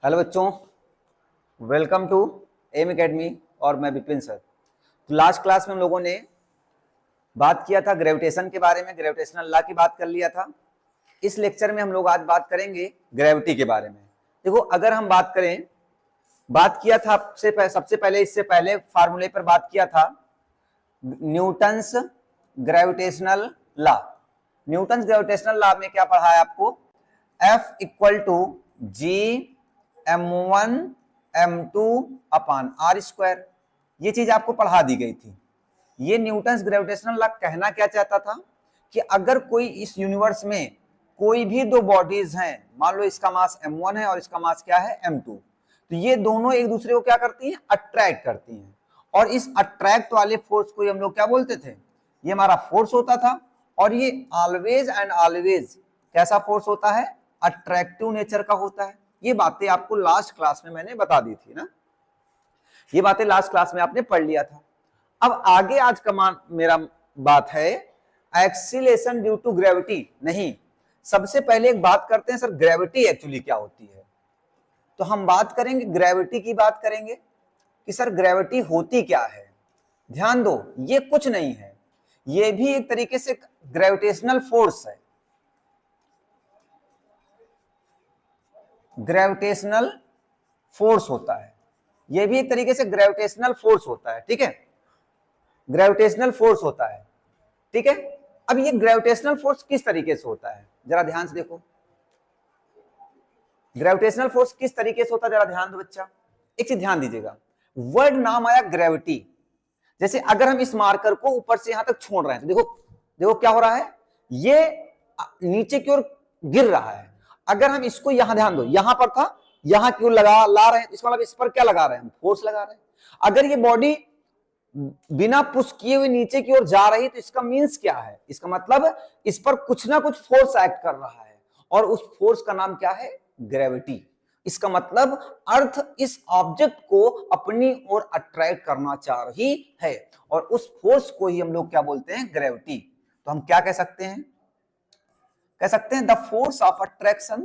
Hello बच्चों, welcome to M academy और मैं विपिन सर। तो लास्ट क्लास में हम लोगों ने बात किया था ग्रेविटेशन के बारे में, ग्रेविटेशनल लॉ की बात कर लिया था। इस लेक्चर में हम लोग आज बात करेंगे ग्रेविटी के बारे में। देखो, अगर हम बात करें, बात किया था सबसे पहले, इससे पहले फार्मूले पर बात किया था Newton's gravitational law. Newton's gravitational law में क्या पढ़ा है आपको? F equal to G m1 m2 upon R square. ये चीज आपको पढ़ा दी गई थी। ये न्यूटन्स ग्रेविटेशनल लॉ कहना क्या चाहता था कि अगर कोई इस यूनिवर्स में कोई भी दो बॉडीज हैं, मान लो इसका मास m1 है और इसका मास क्या है m2, तो ये दोनों एक दूसरे को क्या करती हैं? अट्रैक्ट करती हैं। और इस अट्रैक्ट वाले फोर्स को हम लोग क्या बोलते थे? ये हमारा फोर्स होता था। और ये ऑलवेज एंड ऑलवेज कैसा फोर्स होता है? अट्रैक्टिव नेचर का होता है। ये बातें आपको लास्ट क्लास में मैंने बता दी थी ना, ये बातें लास्ट क्लास में आपने पढ़ लिया था। अब आगे आज का मेरा बात है एक्सीलरेशन ड्यू टू ग्रेविटी। नहीं, सबसे पहले एक बात करते हैं, सर ग्रेविटी एक्चुअली क्या होती है। तो हम बात करेंगे, ग्रेविटी की बात करेंगे कि सर ग्रेविटी होती क्या है। ध्यान दो, ये कुछ नहीं है, ये भी एक तरीके से ग्रेविटेशनल फोर्स है। ग्रेविटेशनल फोर्स होता है, यह भी एक तरीके से ग्रेविटेशनल फोर्स होता है। ठीक है, ग्रेविटेशनल फोर्स होता है। ठीक है, अब ये ग्रेविटेशनल फोर्स किस तरीके से होता है, जरा ध्यान से देखो। ग्रेविटेशनल फोर्स किस तरीके से होता है, जरा ध्यान दो बच्चा। एक चीज ध्यान दीजिएगा, वर्ड नाम आया ग्रेविटी। जैसे अगर हम इस मार्कर को ऊपर से यहां तक छोड़ रहे हैं तो देखो, देखो क्या हो रहा है, ये नीचे की ओर गिर रहा है। अगर हम इसको यहां, ध्यान दो, यहां पर था, यहां की ओर ला रहे हैं, इसका मतलब इस पर क्या लगा रहे हैं? फोर्स लगा रहे हैं। अगर ये बॉडी बिना पुश किए हुए नीचे की ओर जा रही तो इसका मीन्स क्या है? इसका मतलब इस पर कुछ ना कुछ फोर्स एक्ट कर रहा है, और उस फोर्स का नाम क्या है? ग्रेविटी। इसका मतलब अर्थ इस ऑब्जेक्ट को अपनी ओर अट्रैक्ट करना चाह रही है, और उस फोर्स को ही हम लोग क्या बोलते हैं? ग्रेविटी। तो हम क्या कह सकते हैं? कह सकते हैं the force of attraction,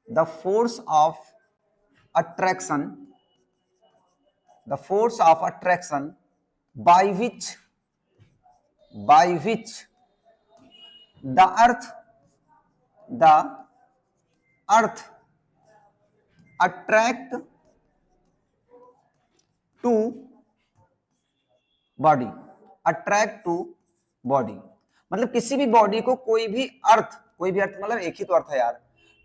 the force of attraction, the force of attraction by which the earth attract to body, attract to body। मतलब किसी भी बॉडी को कोई भी अर्थ मतलब एक ही तो अर्थ है यार,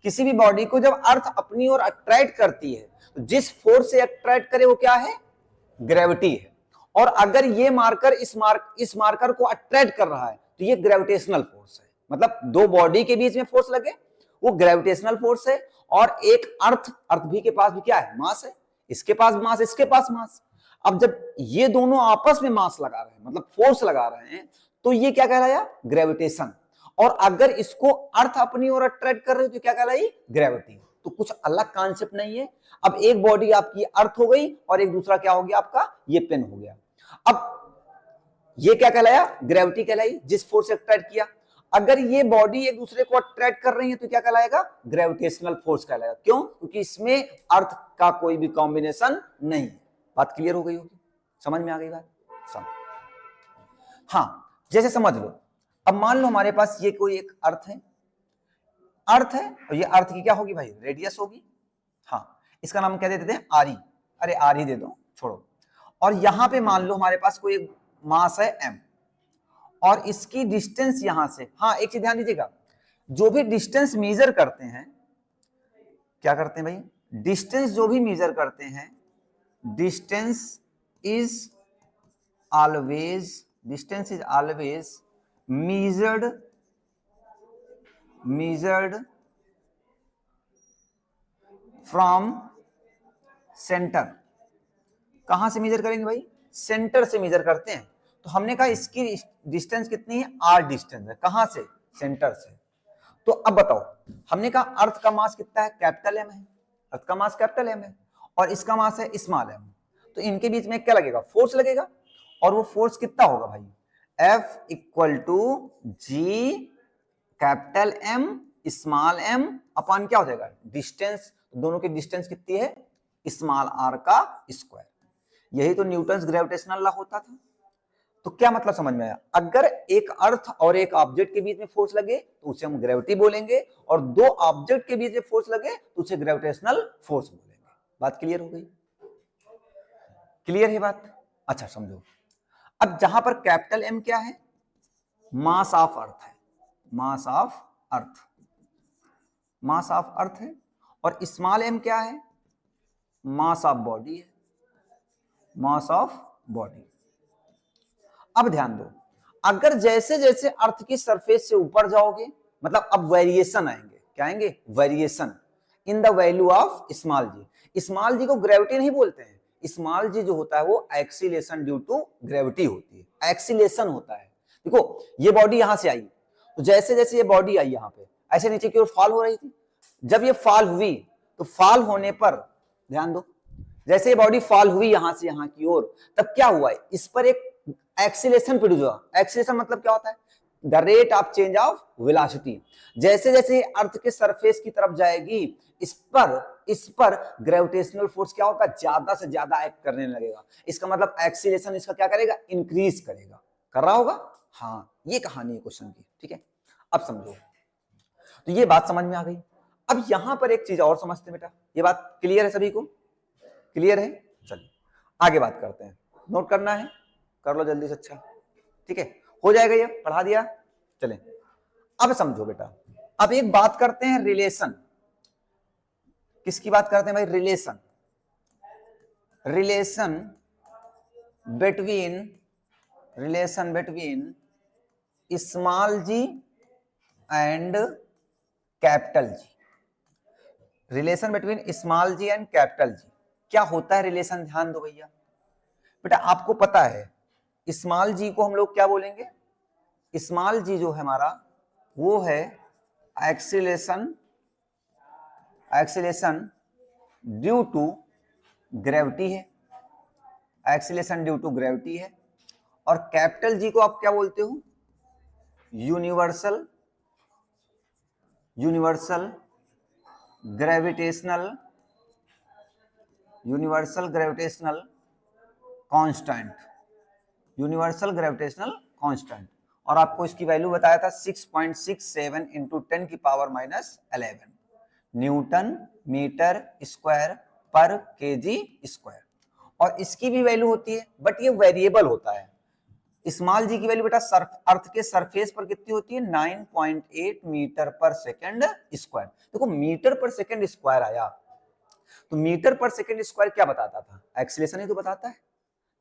किसी भी बॉडी को जब अर्थ अपनी ओर अट्रैक्ट करती है तो जिस फोर्स से अट्रैक्ट करे वो क्या है? ग्रेविटी है। और अगर ये मार्कर इस मार्कर को अट्रैक्ट कर रहा है तो ये ग्रेविटेशनल फोर्स है। मतलब दो बॉडी के बीच में फोर्स लगे, वो ग्रेविटेशनल फोर्स है। और एक अर्थ भी के पास भी क्या है? मास है। इसके पास मास, इसके पास मास। अब जब ये दोनों आपस में मास लगा रहे हैं, मतलब फोर्स लगा रहे हैं, तो ये क्या कहलाया? ग्रेविटेशन। और अगर इसको अर्थ अपनी ओर अट्रैक्ट कर रही है तो क्या कहलाई? ग्रेविटी। तो कुछ अलग कॉन्सेप्ट नहीं है। अब एक बॉडी आपकी अर्थ हो गई और एक दूसरा क्या हो गया आपका? ये पेन हो गया। अब ये क्या कहलाया? ग्रेविटी कहलाई, जिस फोर्स से अट्रैक्ट किया। अगर ये बॉडी एक दूसरे को अट्रैक्ट कर रही है तो क्या कहलाएगा? ग्रेविटेशनल फोर्स कहलाएगा। क्यों? क्योंकि इसमें अर्थ का कोई भी कॉम्बिनेशन नहीं है। बात क्लियर हो गई होगी, समझ में आ गई बात? समझ। हाँ, जैसे समझ लो, अब मान लो हमारे पास ये कोई एक अर्थ है, और ये अर्थ की क्या होगी भाई? रेडियस होगी। हाँ, इसका नाम क्या दे देते हैं? R E. अरे आर ही दे दो, छोड़ो। और यहां पे मान लो हमारे पास कोई मास है m, और इसकी डिस्टेंस यहां से, हाँ एक चीज ध्यान दीजिएगा, जो भी डिस्टेंस मेजर करते हैं, क्या करते हैं भाई? डिस्टेंस जो भी मेजर करते हैं, distance is always measured from centre. कहां से मेजर करेंगे भाई? सेंटर से मेजर करते हैं। तो हमने कहा इसकी डिस्टेंस कितनी है? आर डिस्टेंस है। कहां से? सेंटर से। तो अब बताओ, हमने कहा अर्थ का मास कितना है? कैपिटल एम है। अर्थ का मास कैपिटल एम है और इसका मास है स्मॉल एम। तो इनके बीच में क्या लगेगा? फोर्स लगेगा। और वो फोर्स कितना होगा भाई? F equal to G capital M small M upon क्या हो जाएगा? डिस्टेंस। तो दोनों की डिस्टेंस कितनी है, स्मॉल r का स्क्वायर। यही तो न्यूटन्स ग्रेविटेशनल लॉ होता था। तो क्या मतलब समझ में आया, अगर एक अर्थ और एक ऑब्जेक्ट के बीच में फोर्स लगे तो उसे हम ग्रेविटी बोलेंगे, और दो ऑब्जेक्ट के बीच में फोर्स लगे तो उसे ग्रेविटेशनल फोर्स बोलेंगे। बात क्लियर हो गई? क्लियर है बात? अच्छा समझो, अब जहां पर कैपिटल एम क्या है, मास ऑफ अर्थ है, mass of earth, mass of earth है, और स्मॉल एम क्या है, मास ऑफ बॉडी है, मास ऑफ बॉडी। अब ध्यान दो, अगर जैसे जैसे अर्थ की सरफेस से ऊपर जाओगे, मतलब अब वेरिएशन आएंगे, क्या आएंगे, variation in the value of small G. Small G को ग्रेविटी नहीं बोलते हैं, स्मॉल जी जो होता है वो एक्सीलेशन ड्यू टू ग्रेविटी होती है, एक्सीलेशन होता है। देखो ये बॉडी यहां से आई, तो जैसे जैसे ये बॉडी आई यहां पे, ऐसे नीचे की ओर फॉल हो रही थी, जब ये फॉल हुई तो फॉल होने पर ध्यान दो, जैसे ये बॉडी फॉल हुई यहां से यहां की ओर, तब क्या हुआ, इस पर एक एक्सीलेशन प्रोड्यूस हुआ। एक्सीलेशन मतलब क्या होता है, the rate of change of velocity. जैसे जैसे अर्थ के सरफेस की तरफ जाएगी, इस पर ग्रेविटेशनल फोर्स क्या होगा, ज्यादा से ज्यादा एक्ट करने लगेगा। इसका मतलब एक्सीलेशन इसका क्या करेगा, इंक्रीज करेगा, कर रहा होगा। हाँ ये कहानी है क्वेश्चन की, ठीक है। अब समझो, तो ये बात समझ में आ गई। अब यहां पर एक चीज और समझते बेटा, ये बात क्लियर है सभी को, क्लियर है? चलिए आगे बात करते हैं, नोट करना है कर लो जल्दी से, अच्छा ठीक है, हो जाएगा, ये पढ़ा दिया। चलें अब समझो बेटा, अब एक बात करते हैं रिलेशन, किसकी बात करते हैं भाई, relation, relation between small G and capital G. Relation between small G and capital G, क्या होता है रिलेशन, ध्यान दो भैया। बेटा आपको पता है स्मॉल जी को हम लोग क्या बोलेंगे, स्मॉल जी जो है हमारा वो है एक्सीलेशन ड्यू टू ग्रेविटी है, एक्सीलेशन ड्यू टू ग्रेविटी है। और कैपिटल जी को आप क्या बोलते हो, universal gravitational constant, universal gravitational constant. और आपको इसकी वैल्यू बताया था 6.67 इंटू 10 की पावर -11 न्यूटन मीटर स्क्वायर पर केजी स्क्वायर। और इसकी भी वैल्यू होती है, बट ये वेरिएबल होता है। स्मॉल जी की वैल्यू बेटा अर्थ के सरफेस पर कितनी होती है, 9.8 मीटर पर सेकेंड स्क्वायर। देखो मीटर पर सेकेंड स्क्वायर आया, तो मीटर पर सेकेंड स्क्वायर क्या बताता था, एक्सीलेशन ही तो बताता है।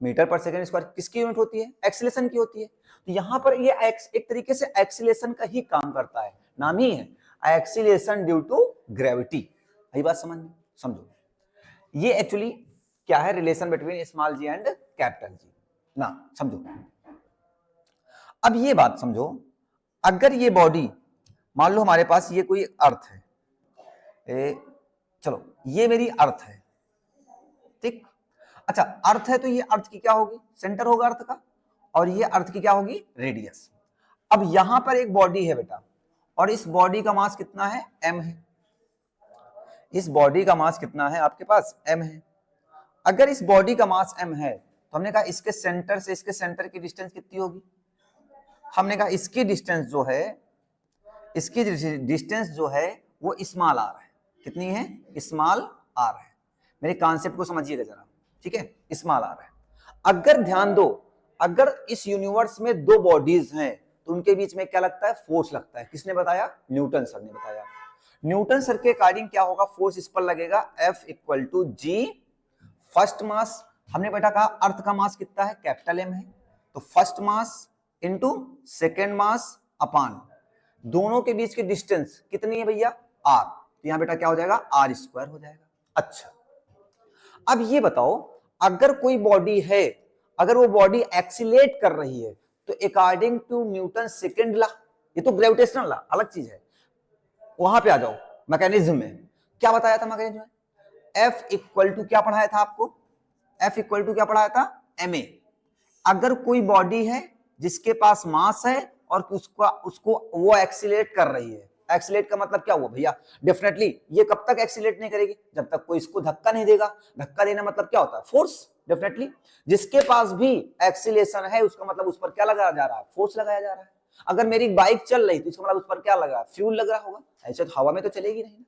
मीटर पर सेकेंड स्क्वायर किसकी यूनिट होती है, एक्सीलेशन की होती है। तो यहां पर ये एक तरीके से एक्सीलेशन का ही काम करता है, नाम ही है एक्सीलेशन ड्यू टू ग्रेविटी। यही बात समझो, ये एक्चुअली क्या है, relation between small G and capital G ना, समझो। अब ये बात समझो, अगर ये बॉडी मान लो हमारे पास ये कोई अर्थ है, चलो ये मेरी अर्थ है, ठीक। अच्छा अर्थ है तो ये अर्थ की क्या होगी, सेंटर होगा अर्थ का, और ये अर्थ की क्या होगी, रेडियस। अब यहां पर एक बॉडी है बेटा, और इस बॉडी का मास कितना है, m है। इस बॉडी का मास कितना है आपके पास, m है। अगर इस बॉडी का मास m है तो हमने कहा इसके सेंटर से इसके सेंटर की डिस्टेंस कितनी होगी, हमने कहा इसकी डिस्टेंस जो है, इसकी डिस्टेंस जो है वो स्मॉल r है। कितनी है, स्मॉल r है। मेरे कॉन्सेप्ट को समझिएगा जरा, ठीक है, स्मॉल r है। अगर ध्यान दो, अगर इस यूनिवर्स में दो बॉडीज हैं तो उनके बीच में क्या लगता है, फोर्स लगता है। किसने बताया, न्यूटन सर ने बताया। न्यूटन सर के अकॉर्डिंग क्या होगा, फोर्स इस पर लगेगा F equal to G first mass. हमने बेटा कहा अर्थ का मास कितना है, कैपिटल M है, तो first mass into second mass upon दोनों के बीच की डिस्टेंस कितनी है भैया, r। तो यहां बेटा क्या हो जाएगा, r स्क्वायर हो जाएगा। अच्छा अब ये बताओ, अगर कोई बॉडी है, अगर वो बॉडी एक्सीलेट कर रही है, तो according to Newton second law, ये तो ग्रेविटेशनल लॉ अलग चीज है, वहां पे आ जाओ मैकेनिज्म में। क्या बताया था मैकेनिज्म में, F इक्वल टू क्या पढ़ाया था आपको, F इक्वल टू क्या पढ़ाया था, ma। अगर कोई बॉडी है जिसके पास मास है और उसको वो एक्सीलेट कर रही है, एक्सीलेट का मतलब क्या हुआ भैया, डेफिनेटली ये कब तक एक्सीलेट नहीं करेगी, जब तक कोई इसको धक्का नहीं देगा। धक्का देना मतलब क्या होता है, फोर्स। डेफिनेटली जिसके पास भी एक्सीलेशन है उसका मतलब उस पर क्या लगाया जा रहा है, फोर्स लगाया जा रहा है। अगर मेरी बाइक चल रही तो इसका मतलब उस पर क्या लग रहा है, फ्यूल लग रहा होगा, ऐसे तो हवा में तो चलेगी नहीं।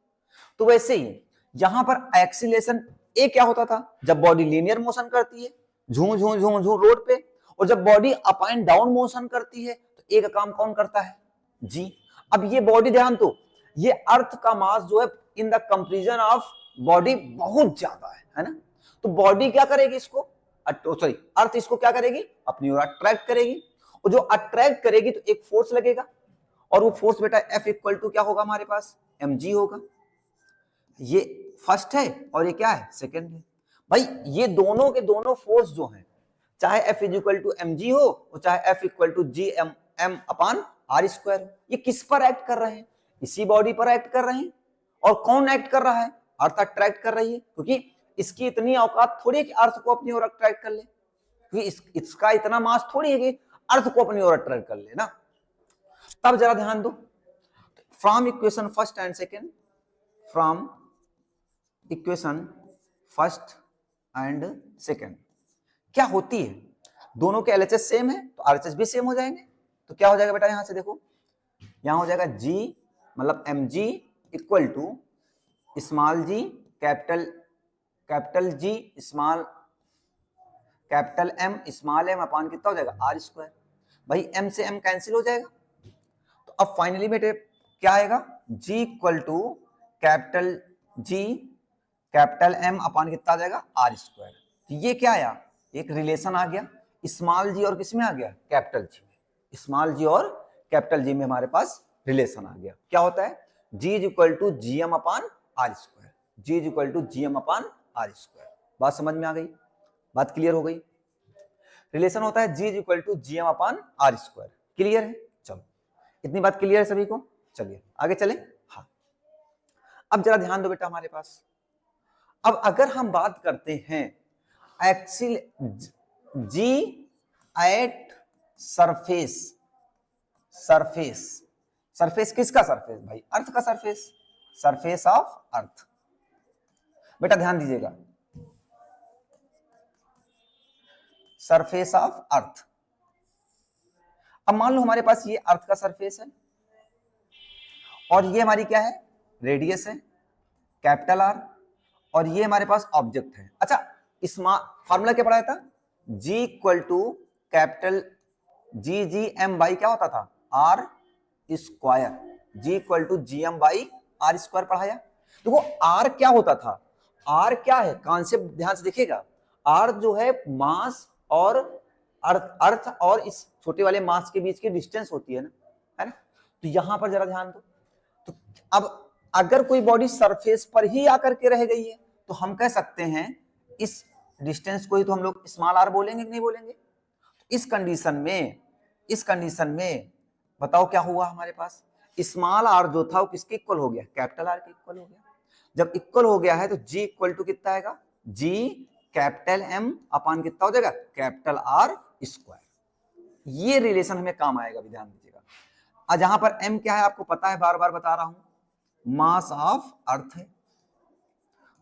तो वैसे ही यहां पर एक्सीलेशन ए क्या होता था, जब बॉडी लीनियर मोशन करती है झूम झूम झूम झूम रोड पे, और जब body up and down motion करती है तो ए का काम कौन करता है, जी। अब ये बॉडी ध्यान दो, ये अर्थ का मास जो है in the comparison of body बहुत ज्यादा है ना। तो बॉडी क्या करेगी इसको, सॉरी अर्थ इसको क्या करेगी, अपनी ओर अट्रैक्ट करेगी, और जो अट्रैक्ट करेगी तो एक फोर्स लगेगा, और वो फोर्स बेटा F इक्वल टू क्या होगा हमारे पास, mg होगा। ये फर्स्ट है और ये क्या है, सेकंड है। भाई ये दोनों के दोनों फोर्स जो हैं, चाहे F इक्वल टू mg हो और चाहे F equal to G m upon r square हो, ये किस पर एक्ट कर रहे हैं, इसी बॉडी पर एक्ट कर रहे हैं। और कौन एक्ट कर रहा है, अर्थ अट्रैक्ट कर रही है, क्योंकि इसकी इतनी औकात थोड़ी है कि अर्थ को अपनी ओर अट्रैक्ट कर ले, क्योंकि इसका इतना मास थोड़ी है कि अर्थ को अपनी ओर अट्रैक्ट कर ले ना। तब जरा ध्यान दो, from equation first and second, from equation first and second क्या होती है, दोनों के LHS सेम है तो RHS भी सेम हो जाएंगे। तो क्या हो जाएगा बेटा, यहां से देखो, यहां हो जाएगा G मतलब mg equal to small G capital G small capital M small m upon कितना हो जाएगा, r स्क्वायर। भाई m से m कैंसिल हो जाएगा, तो अब फाइनली बेटे क्या आएगा, G equal to capital G capital M upon कितना आ जाएगा, r स्क्वायर। तो ये क्या आया, एक रिलेशन आ गया, स्मॉल जी और किसमें आ गया, कैपिटल जी में। स्मॉल जी और कैपिटल जी में हमारे पास रिलेशन आ गया। क्या होता है, G is equal to G M upon R square, G is equal to G M upon R square. बात समझ में आ गई, बात क्लियर हो गई। रिलेशन होता है G is equal to G M upon R square. Clear है, चलो इतनी बात क्लियर है सभी को, चलिए आगे चले। हाँ अब जरा ध्यान दो बेटा हमारे पास, अब अगर हम बात करते हैं एक्सिल G एट सरफेस, सरफेस किसका सरफेस भाई, अर्थ का सरफेस, सरफेस ऑफ अर्थ। बेटा ध्यान दीजिएगा, सरफेस ऑफ अर्थ। अब मान लो हमारे पास ये अर्थ का सरफेस है और ये हमारी क्या है, रेडियस है कैपिटल R, और ये हमारे पास ऑब्जेक्ट है। अच्छा इसमें फार्मूला क्या पढ़ाया था, G equal to capital G M by क्या होता था, R square, G equal to G M by R square पढ़ाया। देखो R क्या होता था, R क्या है, कॉन्सेप्ट ध्यान से देखिएगा, R जो है मास और अर्थ और इस छोटे वाले मास के बीच की डिस्टेंस होती है ना। तो यहां पर जरा ध्यान दो, तो अब अगर कोई बॉडी सरफेस पर ही आकर के रह गई है तो हम कह सकते हैं इस डिस्टेंस को ही तो हम लोग स्मॉल r बोलेंगे कि नहीं बोलेंगे। इस कंडीशन में बताओ क्या हुआ हमारे पास, स्मॉल r जो था वो किसके इक्वल हो गया, कैपिटल R के इक्वल हो गया। जब इक्वल हो गया है तो G इक्वल टू कितना आएगा, G कैपिटल M अपान कितना हो जाएगा, कैपिटल R स्क्वायर। ये रिलेशन हमें काम आएगा, भी ध्यान दीजिएगा। आज जहां पर M क्या है आपको पता है, बार बार बता रहा हूं, मास ऑफ अर्थ है,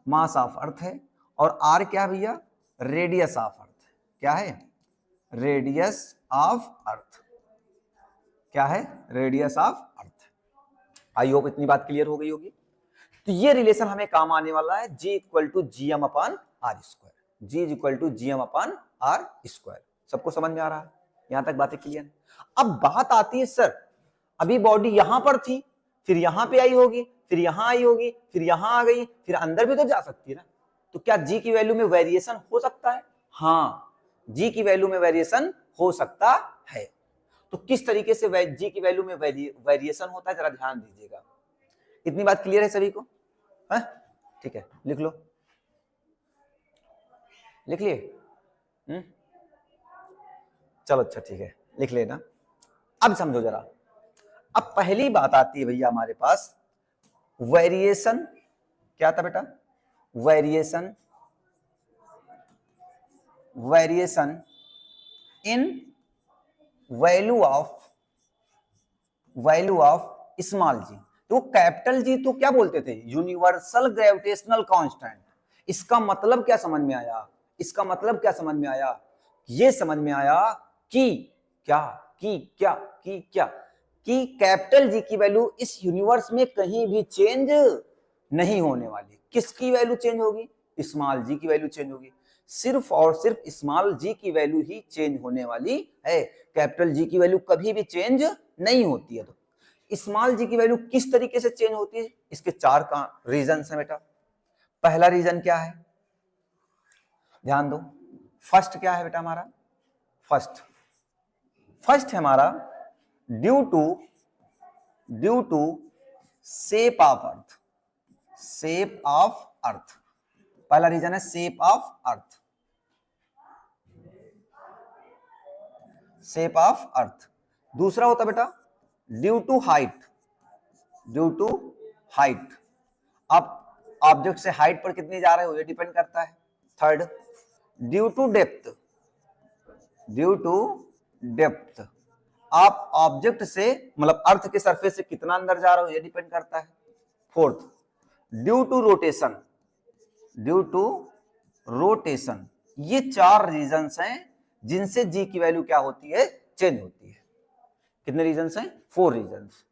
मास ऑफ अर्थ है, और R क्या भैया, रेडियस ऑफ अर्थ है। क्या है, रेडियस ऑफ अर्थ, क्या है, radius of earth. I hope इतनी बात क्लियर हो गई होगी। तो ये रिलेशन हमें काम आने वाला है, G equal to G M upon R square, G equal to G M upon R square. सबको समझ में आ रहा है, यहां तक बातें क्लियर। अब बात आती है सर अभी बॉडी यहां पर थी, फिर यहां पे आई होगी, फिर यहां आई होगी, फिर यहां आ गई, फिर अंदर भी तो जा सकती है ना। तो क्या G की वैल्यू में वेरिएशन हो सकता है, हाँ G की वैल्यू में वेरिएशन हो सकता है। तो किस तरीके से G की वैल्यू में वेरिएशन होता है, जरा ध्यान दीजिएगा। इतनी बात क्लियर है सभी को, है ठीक है, लिख लो, लिख लिए चलो अच्छा ठीक है, लिख लेना। अब समझो जरा, अब पहली बात आती है भैया हमारे पास वेरिएशन, क्या था बेटा, variation in value of small G. तो कैपिटल जी तो क्या बोलते थे, यूनिवर्सल ग्रेविटेशनल कांस्टेंट। इसका मतलब क्या समझ में आया, इसका मतलब क्या समझ में आया, ये समझ में आया कि क्या कि कैपिटल जी की वैल्यू इस यूनिवर्स में कहीं भी चेंज नहीं होने वाली। किसकी वैल्यू चेंज होगी, स्मॉल जी की वैल्यू चेंज होगी, सिर्फ और सिर्फ स्मॉल जी की वैल्यू ही चेंज होने वाली है। कैपिटल जी की वैल्यू कभी भी चेंज नहीं होती है। तो स्मॉल जी की वैल्यू किस तरीके से चेंज होती है, इसके चार रीजन है बेटा। पहला रीजन क्या है, ध्यान दो, फर्स्ट क्या है बेटा हमारा, फर्स्ट है हमारा due to shape of earth, shape of earth. पहला रीजन है shape of earth, shape of earth. दूसरा होता बेटा ड्यू टू हाइट, आप ऑब्जेक्ट से हाइट पर कितनी जा रहे हो ये डिपेंड करता है। थर्ड ड्यू टू डेप्थ, आप ऑब्जेक्ट से मतलब अर्थ के सरफेस से कितना अंदर जा रहे हो ये डिपेंड करता है। फोर्थ ड्यू टू रोटेशन, ये चार रीजंस हैं जिनसे जी की वैल्यू क्या होती है, चेंज होती है। कितने रीजंस हैं, 4 रीजंस।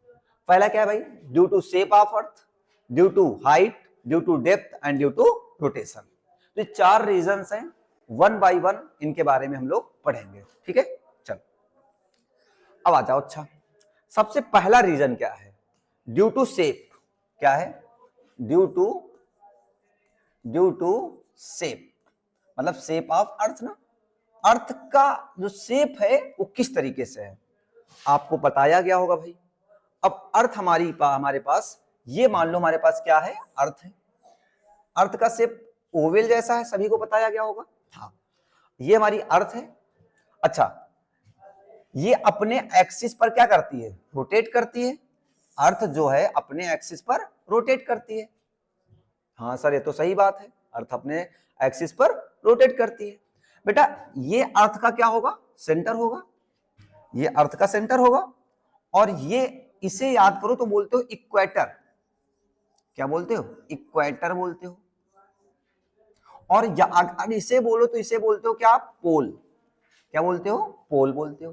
पहला क्या है भाई, due to shape of earth, due to height, due to depth and due to rotation. तो ये 4 रीजंस हैं, 1 बाय 1 इनके बारे में हम लोग पढ़ेंगे, ठीक है। चलो अब आ जाओ। अच्छा, सबसे पहला रीजन क्या है, ड्यू टू शेप। क्या है, ड्यू टू शेप, मतलब शेप ऑफ अर्थ ना, अर्थ का जो शेप है वो किस तरीके से है आपको बताया गया होगा भाई। अब अर्थ हमारे पास, ये मान लो हमारे पास क्या है, अर्थ है, अर्थ का शेप ओवल जैसा है, सभी को बताया गया होगा। हाँ, ये हमारी अर्थ है। अच्छा, ये अपने एक्सिस पर क्या करती है, रोटेट करती है। अर्थ जो है अपने एक्सिस पर रोटेट करती है। हाँ सर, ये तो सही बात है, अर्थ अपने एक्सिस पर रोटेट करती है। बेटा ये अर्थ का क्या होगा, सेंटर होगा, ये अर्थ का सेंटर होगा। और ये, इसे याद करो तो बोलते हो इक्वेटर। क्या बोलते हो, इक्वेटर बोलते हो। और अगर इसे बोलो तो इसे बोलते हो क्या, पोल। क्या बोलते हो, पोल बोलते हो।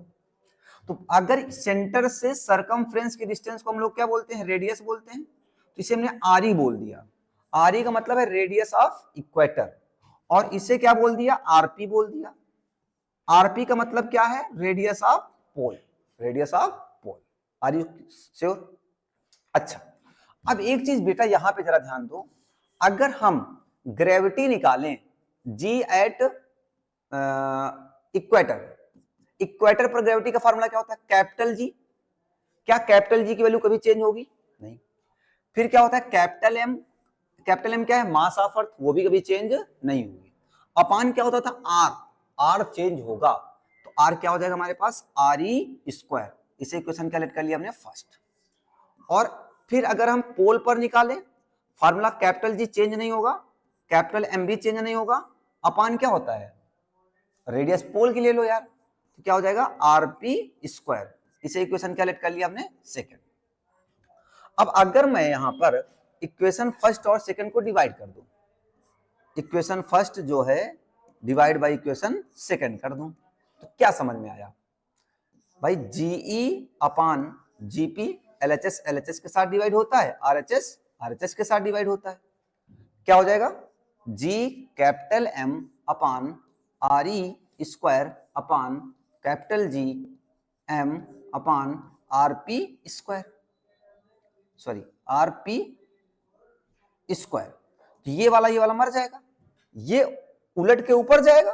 तो अगर सेंटर से सरकमफ्रेंस की डिस्टेंस को हम लोग क्या बोलते हैं, रेडियस बोलते हैं। तो इसे हमने आरई बोल दिया, आरई का मतलब है रेडियस ऑफ इक्वेटर। और इसे क्या बोल दिया, आरपी बोल दिया। आरपी का मतलब क्या है, radius of pole, radius of pole. Are you sure. अच्छा, अब एक चीज बेटा यहां पे जरा ध्यान दो, अगर हम ग्रेविटी निकालें जी एट इक्वेटर पर ग्रेविटी का फार्मूला क्या होता है, कैपिटल जी। क्या कैपिटल जी की वैल्यू कभी चेंज होगी, नहीं। फिर क्या होता है कैपिटल एम, कैपिटल एम क्या है, मास ऑफ अर्थ, वो भी कभी चेंज नहीं होगी। अपान क्या होता था, आर, आर चेंज होगा। तो आर क्या हो जाएगा हमारे पास, आर ई स्क्वायर। इसे इक्वेशन क्या लेट कर लिया हमने, फर्स्ट। और फिर अगर हम पोल पर निकालें फार्मूला, कैपिटल जी चेंज नहीं होगा, कैपिटल एम भी चेंज नहीं होगा, अपान क्या होता है, रेडियस पोल की ले लो यार, तो क्या हो जाएगा आरपी स्क्वायर। इसे इक्वेशन क्या लेट कर लिया हमने, सेकंड। अब अगर मैं यहां पर इक्वेशन फर्स्ट और सेकंड को डिवाइड कर दूं, इक्वेशन फर्स्ट जो है डिवाइड बाय इक्वेशन सेकंड कर दूं, तो क्या समझ में आया भाई, GE upon GP, LHS LHS के साथ डिवाइड होता है, आरएचएस आरएचएस के साथ डिवाइड होता है। क्या हो जाएगा, G capital M upon R E square upon capital G M upon RP square, sorry RP square. तो ये वाला मर जाएगा, ये उलट के ऊपर जाएगा,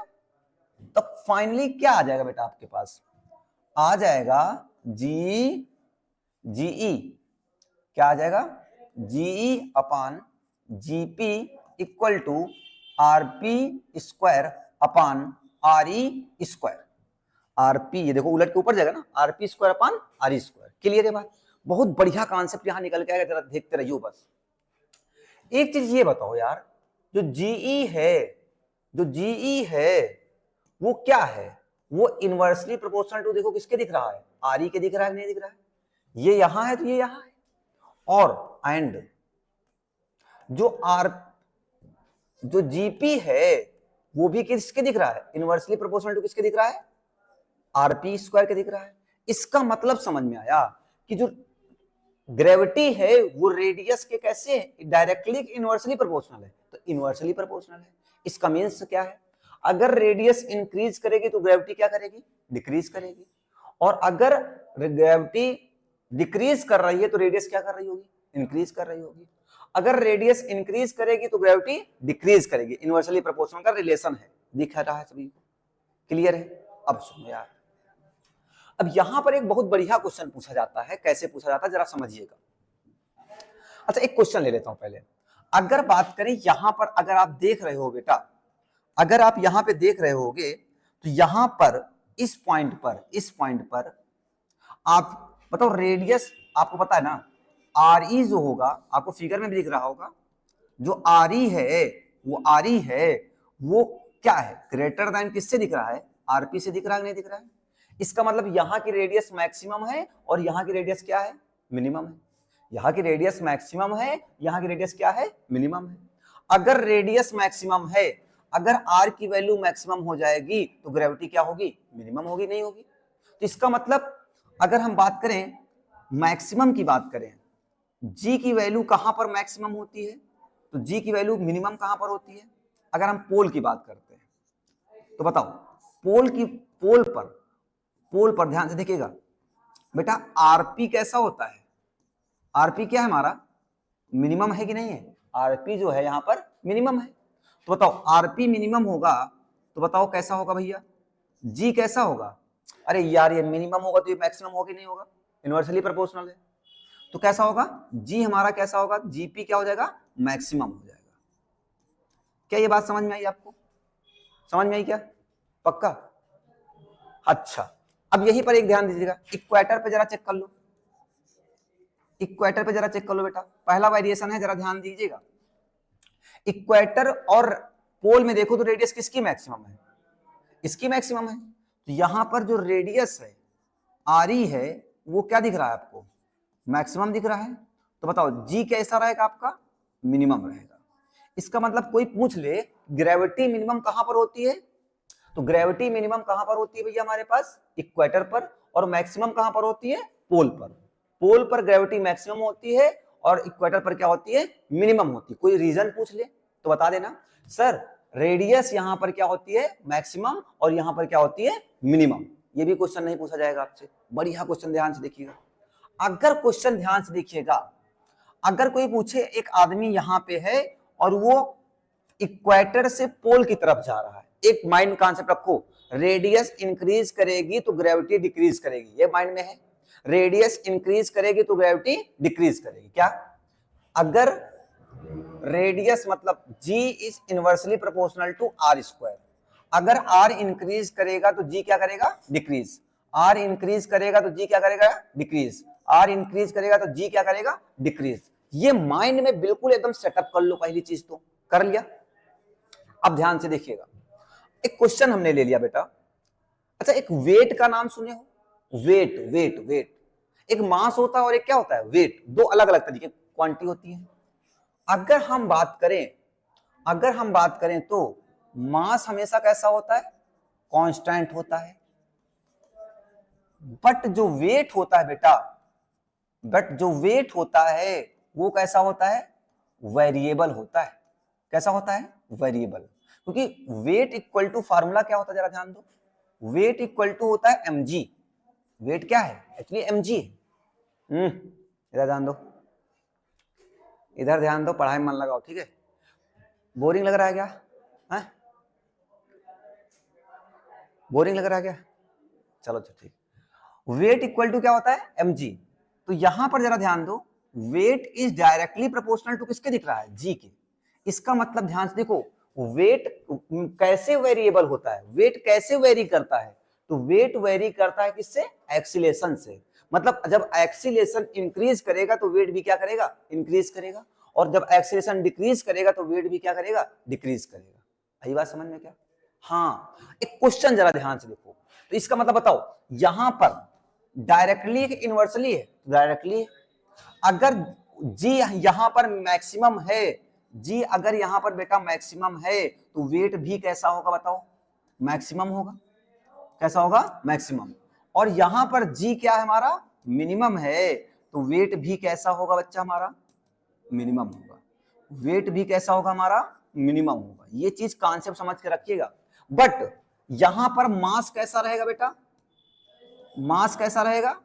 तब फाइनली क्या आ जाएगा बेटा आपके पास, आ जाएगा जीई क्या आ जाएगा, G E upon G P equal to R P square upon R E square. R P ये देखो उलट के ऊपर जाएगा ना, R P square upon R E square. Clear है बात, बहुत बढ़िया कॉन्सेप्ट यहां निकल के आएगा, जरा देखते रहिए बस। एक चीज ये बताओ यार, जो जीई है वो क्या है, वो इनवर्सली प्रोपोर्शनल टू, देखो किसके दिख रहा है, आर ई के दिख रहा है, नहीं दिख रहा है, ये यहां है तो ये यहां है। और एंड जो जीपी है वो भी किसके दिख रहा है, इनवर्सली प्रोपोर्शनल टू किसके दिख रहा है, आरपी स्क्वायर के दिख रहा है। इसका मतलब समझ में आया कि जो ग्रेविटी है वो रेडियस के कैसे डायरेक्टली इनवर्सली प्रोपोर्शनल है, तो इनवर्सली प्रोपोर्शनल है। इसका मीन्स क्या है, अगर रेडियस इंक्रीज करेगी तो ग्रेविटी क्या करेगी, डिक्रीज करेगी, और अगर ग्रेविटी डिक्रीज कर रही है तो रेडियस क्या कर रही होगी, इंक्रीज कर रही होगी। अगर रेडियस इंक्रीज करेगी तो ग्रेविटी डिक्रीज करेगी। इनवर्सली प्रोपोर्शनल का रिलेशन है, दिख रहा है सभी को, क्लियर है। अब सुनो यार, अब यहां पर एक बहुत बढ़िया क्वेश्चन पूछा जाता है, कैसे पूछा जाता है जरा समझिएगा। अच्छा एक क्वेश्चन ले लेता हूं पहले। अगर बात करें यहां पर, अगर आप देख रहे हो बेटा, अगर आप यहां पे देख रहे होगे तो यहां पर इस पॉइंट पर आप बताओ रेडियस, आपको पता है ना आर ई जो होगा, आपको फिगर में भी दिख रहा होगा, जो आर ई है वो क्या है, ग्रेटर देन किससे दिख रहा है, आरपी से दिख रहा है, नहीं दिख रहा है। इसका मतलब यहां की रेडियस मैक्सिमम है और यहां की रेडियस क्या है, मिनिमम है। यहां की रेडियस मैक्सिमम है, यहां की रेडियस क्या है, मिनिमम है। अगर रेडियस मैक्सिमम है, अगर आर की वैल्यू मैक्सिमम हो जाएगी तो ग्रेविटी क्या होगी, मिनिमम होगी, नहीं होगी। तो इसका मतलब अगर हम बात करें मैक्सिमम की बात करें, जी की वैल्यू कहां पर मैक्सिमम होती है, तो जी की वैल्यू मिनिमम कहां पर होती है। अगर हम पोल की बात करते हैं तो बताओ, पोल पर ध्यान से देखिएगा बेटा, आरपी कैसा होता है, आरपी क्या है हमारा, मिनिमम है कि नहीं है, आरपी जो है यहां पर मिनिमम है। तो बताओ आरपी मिनिमम होगा तो बताओ कैसा होगा भैया, जी कैसा होगा, अरे यार ये मिनिमम होगा तो ये मैक्सिमम होगा कि नहीं होगा, इनवर्सली प्रोपोर्शनल है, तो कैसा होगा, जी हमारा कैसा होगा, जीपी क्या हो जाएगा, मैक्सिमम हो जाएगा। क्या ये बात समझ में आई आपको, समझ में आई क्या, पक्का। अच्छा अब यहीं पर एक ध्यान दीजिएगा, इक्वेटर पे जरा चेक कर लो, इक्वेटर पे जरा चेक कर लो बेटा, पहला वेरिएशन है, जरा ध्यान दीजिएगा। इक्वेटर और पोल में देखो तो रेडियस किसकी मैक्सिमम है, इसकी मैक्सिमम है। तो यहां पर जो रेडियस है आर ई है वो क्या दिख रहा है आपको, मैक्सिमम दिख रहा है। तो बताओ जी कैसा रहेगा आपका, मिनिमम रहेगा। इसका मतलब कोई पूछ ले ग्रेविटी मिनिमम कहां पर होती है, तो ग्रेविटी मिनिमम कहां पर होती है भैया हमारे पास, इक्वेटर पर, और मैक्सिमम कहां पर होती है, पोल पर। पोल पर ग्रेविटी मैक्सिमम होती है और इक्वेटर पर क्या होती है, मिनिमम होती है। कोई रीजन पूछ ले तो बता देना, सर रेडियस यहां पर क्या होती है, मैक्सिमम, और यहां पर क्या होती है, मिनिमम। ये भी क्वेश्चन नहीं पूछा जाएगा आपसे, बढ़िया क्वेश्चन, ध्यान से देखिएगा। अगर क्वेश्चन ध्यान से देखिएगा, अगर कोई पूछे एक आदमी यहां पे है और वो इक्वेटर से पोल की तरफ जा रहा है, एक माइंड कॉन्सेप्ट रखो, रेडियस इंक्रीज करेगी तो ग्रेविटी डिक्रीज करेगी, ये माइंड में है। रेडियस इंक्रीज करेगी तो ग्रेविटी डिक्रीज करेगी, क्या, अगर रेडियस मतलब G is inversely proportional to R square, अगर आर इंक्रीज करेगा तो जी क्या करेगा, डिक्रीज, आर इंक्रीज करेगा तो जी क्या करेगा, डिक्रीज, आर इंक्रीज करेगा तो जी क्या करेगा, डिक्रीज। ये माइंड में बिल्कुल एकदम सेटअप कर लो, पहली चीज तो कर लिया। अब ध्यान से देखिएगा, एक क्वेश्चन हमने ले लिया बेटा। अच्छा एक वेट का नाम सुने हो, वेट वेट वेट, एक मास होता है और एक क्या होता है, वेट, दो अलग अलग तरीके क्वांटिटी होती है। अगर हम बात करें तो मास हमेशा कैसा होता है, कांस्टेंट होता है। बट जो वेट होता है बेटा, वो कैसा होता है, वेरिएबल होता है। कैसा होता है, वेरिएबल। क्योंकि वेट इक्वल टू फार्मूला क्या होता है, जरा ध्यान दो, वेट इक्वल टू होता है mg, वेट क्या है, एक्चुअली mg। इधर ध्यान दो, इधर ध्यान दो, पढ़ाई में मन लगाओ, ठीक है। बोरिंग लग रहा है क्या, है बोरिंग लग रहा है क्या, चलो ठीक। वेट इक्वल टू क्या होता है, mg। तो यहां पर जरा ध्यान दो, weight is directly proportional to किसके दिख रहा है, जी के। इसका मतलब ध्यान से देखो, वेट कैसे वेरिएबल होता है, वेट कैसे वेरी करता है, तो वेट वेरी करता है किससे, एक्सीलेशन से। मतलब जब एक्सीलेशन इंक्रीज करेगा तो वेट भी क्या करेगा, इंक्रीज करेगा, और जब एक्सीलेशन डिक्रीज करेगा तो वेट भी क्या करेगा, डिक्रीज करेगा। यही बात समझ में क्या, हाँ। एक क्वेश्चन जरा ध्यान से देखो, तो इसका मतलब बताओ यहां पर डायरेक्टली है कि इनवर्सली है, डायरेक्टली है। अगर जी यहां पर मैक्सिमम है, जी अगर यहां पर बेटा मैक्सिमम है तो वेट भी कैसा होगा बताओ, मैक्सिमम होगा। कैसा होगा, मैक्सिमम। और यहां पर जी क्या है हमारा, मिनिमम है, तो वेट भी कैसा होगा बच्चा हमारा, मिनिमम होगा। वेट भी कैसा होगा हमारा, मिनिमम होगा। ये चीज कॉन्सेप्ट समझ के रखिएगा। बट यहां पर मास कैसा रहेगा बेटा, मास कैसा रहेगा,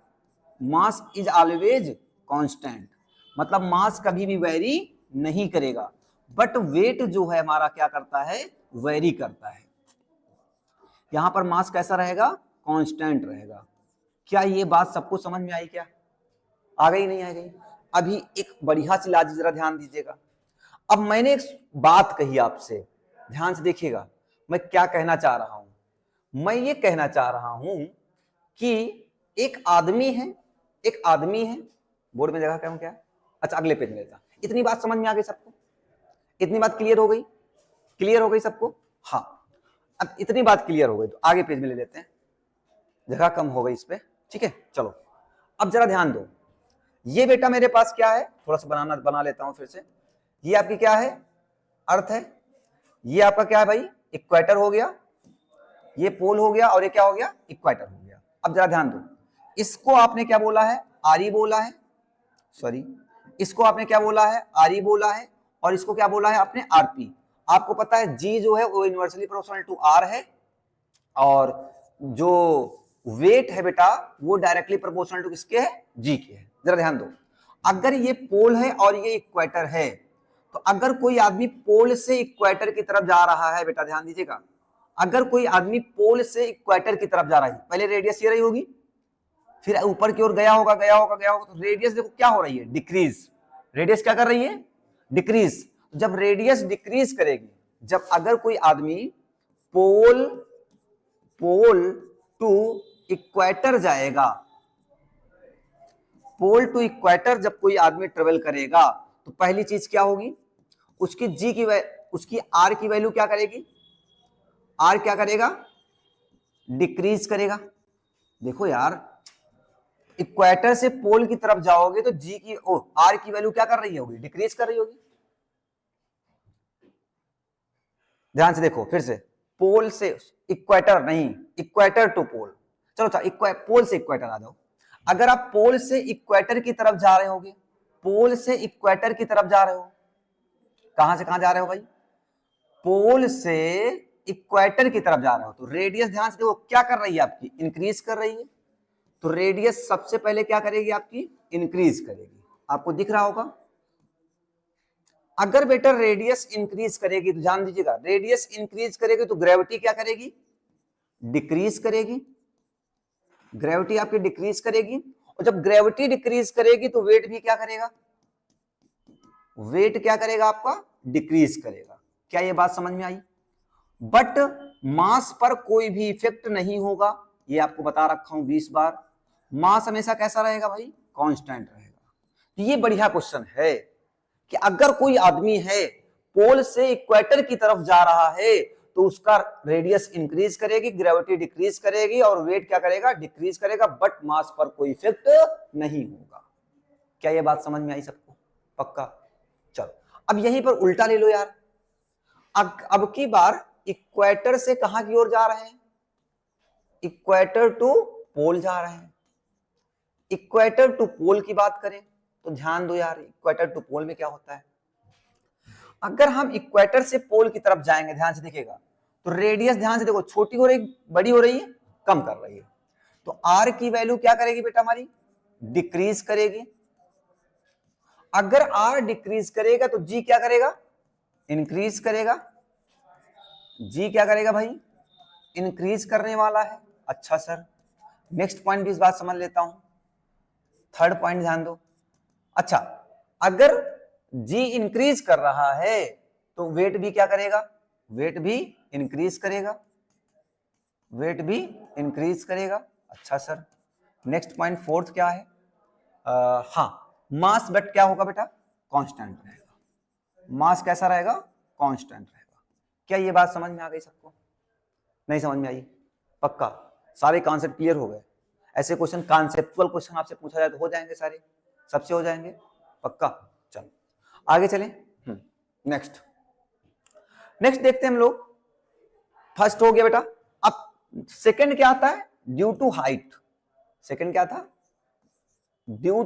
मास इज ऑलवेज कांस्टेंट, मतलब मास कभी भी वेरी नहीं करेगा। बट वेट जो है हमारा क्या करता है, वेरी करता है। यहां पर मास कैसा रहेगा, कांस्टेंट रहेगा। क्या ये बात सबको समझ में आई क्या, आ गई नहीं आ गई? अभी एक बढ़िया सी लाजी जरा ध्यान दीजिएगा। अब मैंने एक बात कही आपसे, ध्यान से देखिएगा मैं क्या कहना चाह रहा हूं। मैं ये कहना चाह रहा हूं कि एक आदमी है, एक आदमी है, बोर्ड में जगह क्या क्या, अच्छा अगले पेज में लेता। इतनी बात समझ में आ गई सबको, इतनी बात क्लियर हो गई, क्लियर हो गई सबको? हाँ, अब इतनी बात क्लियर हो गई तो आगे पेज में ले लेते हैं, जगह कम हो गई इस पे, ठीक है। चलो अब जरा ध्यान दो, ये बेटा मेरे पास क्या है, थोड़ा सा बना लेता हूं फिर से। ये आपकी क्या है, अर्थ है। ये आपका क्या है भाई, इक्वेटर हो गया, ये पोल हो गया, और ये क्या हो गया, इक्वेटर हो गया। अब जरा ध्यान दो, इसको आपने क्या बोला है, आरी बोला है, सॉरी इसको आपने क्या बोला है, आरी बोला है, और इसको क्या बोला है आपने, आरपी। आपको पता है जी जो है वो इनवर्सली प्रोपोर्शनल टू आर है, और जो वेट है बेटा वो डायरेक्टली प्रोपोर्शनल टू किसके है, जी के है। जरा ध्यान दो, अगर ये पोल है और ये इक्वेटर है, तो अगर कोई आदमी पोल से इक्वेटर की तरफ जा रहा है, बेटा ध्यान दीजिएगा, अगर कोई आदमी पोल से इक्वेटर की तरफ जा रहा है, पहले रेडियस ये रही होगी, फिर ऊपर की ओर गया होगा गया होगा गया होगा, तो रेडियस देखो क्या हो रही है, डिक्रीज। रेडियस क्या कर रही है, डिक्रीज। जब रेडियस डिक्रीज करेगी, जब अगर कोई आदमी पोल टू इक्वेटर जाएगा, पोल टू इक्वेटर जब कोई आदमी ट्रेवल करेगा, तो पहली चीज क्या होगी, उसकी जी की उसकी आर की वैल्यू क्या करेगी, आर क्या करेगा, डिक्रीज करेगा। देखो यार, इक्वेटर से पोल की तरफ जाओगे तो जी की आर की वैल्यू क्या कर रही होगी, डिक्रीज कर रही होगी। ध्यान से देखो फिर से, पोल से इक्वेटर नहीं, इक्वेटर टू पोल, चलो अच्छा पोल से इक्वेटर आ जाओ। अगर आप पोल से इक्वेटर की तरफ जा रहे होगे, पोल से इक्वेटर की तरफ जा रहे हो, कहां से कहां जा रहे हो भाई, पोल से इक्वेटर की तरफ जा रहे हो, तो रेडियस ध्यान से देखो क्या कर रही है आपकी, इंक्रीज कर रही है। तो रेडियस सबसे पहले क्या करेगी आपकी, इंक्रीज करेगी। आपको दिख रहा होगा, अगर बेटा रेडियस इंक्रीज करेगी तो ध्यान दीजिएगा, रेडियस इंक्रीज करेगी तो ग्रेविटी क्या करेगी, डिक्रीज करेगी। ग्रेविटी आपकी डिक्रीज करेगी, और जब ग्रेविटी डिक्रीज करेगी तो वेट भी क्या करेगा, वेट क्या करेगा आपका, डिक्रीज करेगा। क्या ये बात समझ में आई? बट मास पर कोई भी इफेक्ट नहीं होगा, ये आपको बता रखा हूं 20 बार। मास हमेशा कैसा रहेगा भाई, कांस्टेंट रहेगा। तो ये बढ़िया क्वेश्चन है कि अगर कोई आदमी है पोल से इक्वेटर की तरफ जा रहा है, तो उसका रेडियस इंक्रीज करेगी, ग्रेविटी डिक्रीज करेगी, और वेट क्या करेगा, डिक्रीज करेगा, बट मास पर कोई इफेक्ट नहीं होगा। क्या ये बात समझ में आई सबको, पक्का? चलो अब यहीं पर उल्टा ले लो यार, अब की बार इक्वेटर से कहां की ओर जा रहे हैं, इक्वेटर टू पोल जा रहे हैं। इक्वेटर टू पोल की बात करें तो ध्यान दो यार, इक्वेटर टू पोल में क्या होता है, अगर हम इक्वेटर से पोल की तरफ जाएंगे, ध्यान से देखिएगा, तो रेडियस ध्यान से देखो छोटी हो रही, बड़ी हो रही है, कम कर रही है। तो आर की वैल्यू क्या करेगी बेटा हमारी, डिक्रीज करेगी। अगर आर डिक्रीज करेगा तो जी क्या करेगा, इंक्रीज करेगा। जी क्या करेगा भाई, इंक्रीज करने वाला है। अच्छा सर, नेक्स्ट पॉइंट भी इस बात समझ लेता हूं, थर्ड पॉइंट ध्यान दो। अच्छा, अगर जी इंक्रीज कर रहा है तो वेट भी क्या करेगा, वेट भी इंक्रीज करेगा, वेट भी इंक्रीज करेगा। अच्छा सर, नेक्स्ट पॉइंट फोर्थ क्या है, हाँ मास बट क्या होगा बेटा, कांस्टेंट रहेगा। मास कैसा रहेगा, कांस्टेंट रहेगा। क्या ये बात समझ में आ गई सबको, नहीं समझ में आई? पक्का सारे कॉन्सेप्ट क्लियर हो गए? ऐसे क्वेश्चन कॉन्सेप्चुअल क्वेश्चन आपसे पूछा जाए तो हो जाएंगे सारे, सबसे हो जाएंगे। पक्का? चलो आगे चलें। नेक्स्ट देखते हैं हम लोग। फर्स्ट हो गया बेटा। अब सेकंड क्या आता है? Due to height. सेकंड क्या था? Due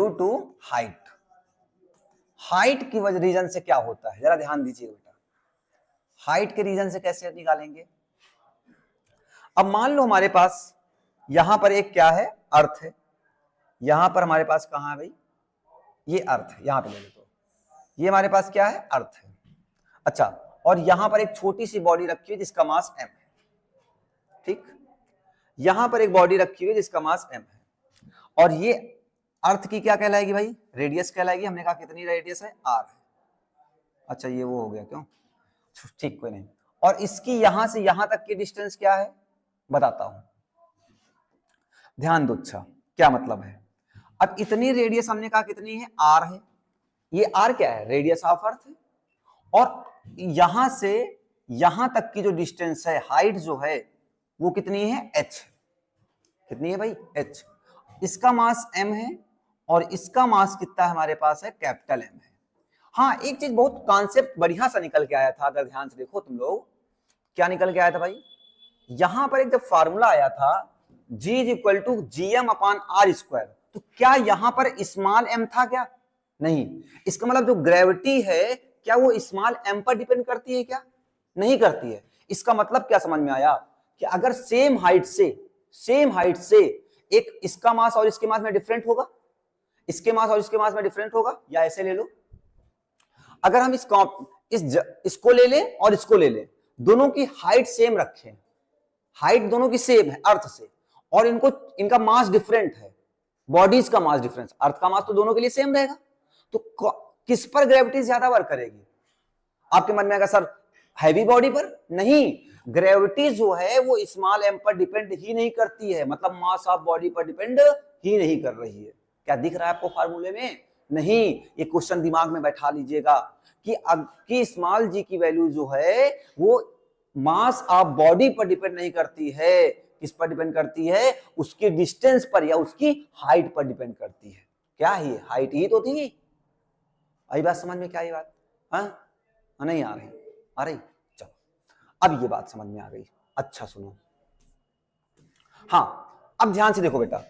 to height. हाइट की वजह रीजन से क्या होता है, जरा ध्यान दीजिए बेटा। हाइट के रीजन से कैसे निकालेंगे? अब मान लो हमारे पास यहां पर एक क्या है, अर्थ है। यहां पर हमारे पास कहां है भाई? ये अर्थ है, यहां पे ले लो। तो ये हमारे पास क्या है? अर्थ है। अच्छा, और यहां पर एक छोटी सी बॉडी रखी है जिसका मास m है। ठीक, यहां पर एक बॉडी रखी हुई है जिसका मास m है, और ये अर्थ की क्या कहलाएगी भाई? रेडियस कहलाएगी। हमने कहा कितनी रेडियस है? r है। अच्छा, ये वो हो गया क्यों? ठीक, कोई नहीं। और इसकी यहां से यहां तक की डिस्टेंस क्या है, बताता हूं, ध्यान दो। अच्छा, क्या मतलब है? अब इतनी रेडियस हमने कहा कितनी है? r है। ये r क्या है? रेडियस ऑफ अर्थ है। और यहां से यहां तक की जो डिस्टेंस है, हाइट जो है, वो कितनी है? h। कितनी है भाई? h। इसका मास m है और इसका मास कितना है हमारे पास है? कैपिटल M है। हाँ, एक चीज बहुत कॉन्सेप्ट बढ़िया सा निकल के आया था, अगर ध्यान से देखो तुम लोग। क्या निकल के आया था भाई? यहां पर एक जब फार्मूला आया था G is equal to GM upon R square, तो क्या यहां पर स्मॉल m था क्या? नहीं। इसका मतलब जो ग्रेविटी है, क्या वो स्मॉल m पर डिपेंड करती है क्या? नहीं करती है। इसका मतलब क्या समझ में आया? कि अगर सेम हाइट से एक इसका मास और इसके मास में डिफरेंट होगा, इसके मास और इसके मास में डिफरेंट होगा, या ऐसे ले लो, अगर हम इसको ले लें और इसको ले लें, दोनों की हाइट सेम रखें, हाइट दोनों की सेम है अर्थ से, और इनका मास डिफरेंट है, बॉडीज का मास डिफरेंस, अर्थ का मास तो दोनों के लिए सेम रहेगा, तो किस पर ग्रेविटी ज्यादा वर्क करेगी? आपके मन में आएगा सर हैवी बॉडी पर। नहीं, ग्रेविटी जो है वो स्मॉल m पर डिपेंड ही नहीं करती है, मतलब मास ऑफ बॉडी पर डिपेंड ही नहीं कर रही है। क्या दिख रहा है आपको फार्मूले में? नहीं। ये क्वेश्चन दिमाग में बैठा लीजिएगा कि स्मॉल g की वैल्यू जो है वो मास ऑफ बॉडी पर डिपेंड नहीं करती है। किस पर डिपेंड करती है? उसकी डिस्टेंस पर या उसकी हाइट पर डिपेंड करती है। क्या ही हाइट ही तो थी। आई बात समझ में? क्या ये बात? हाँ, नहीं आ रही? चलो, अब ये बात समझ में आ गई। अच्छा सुनो, हाँ, अब ध्यान से देखो बेटा।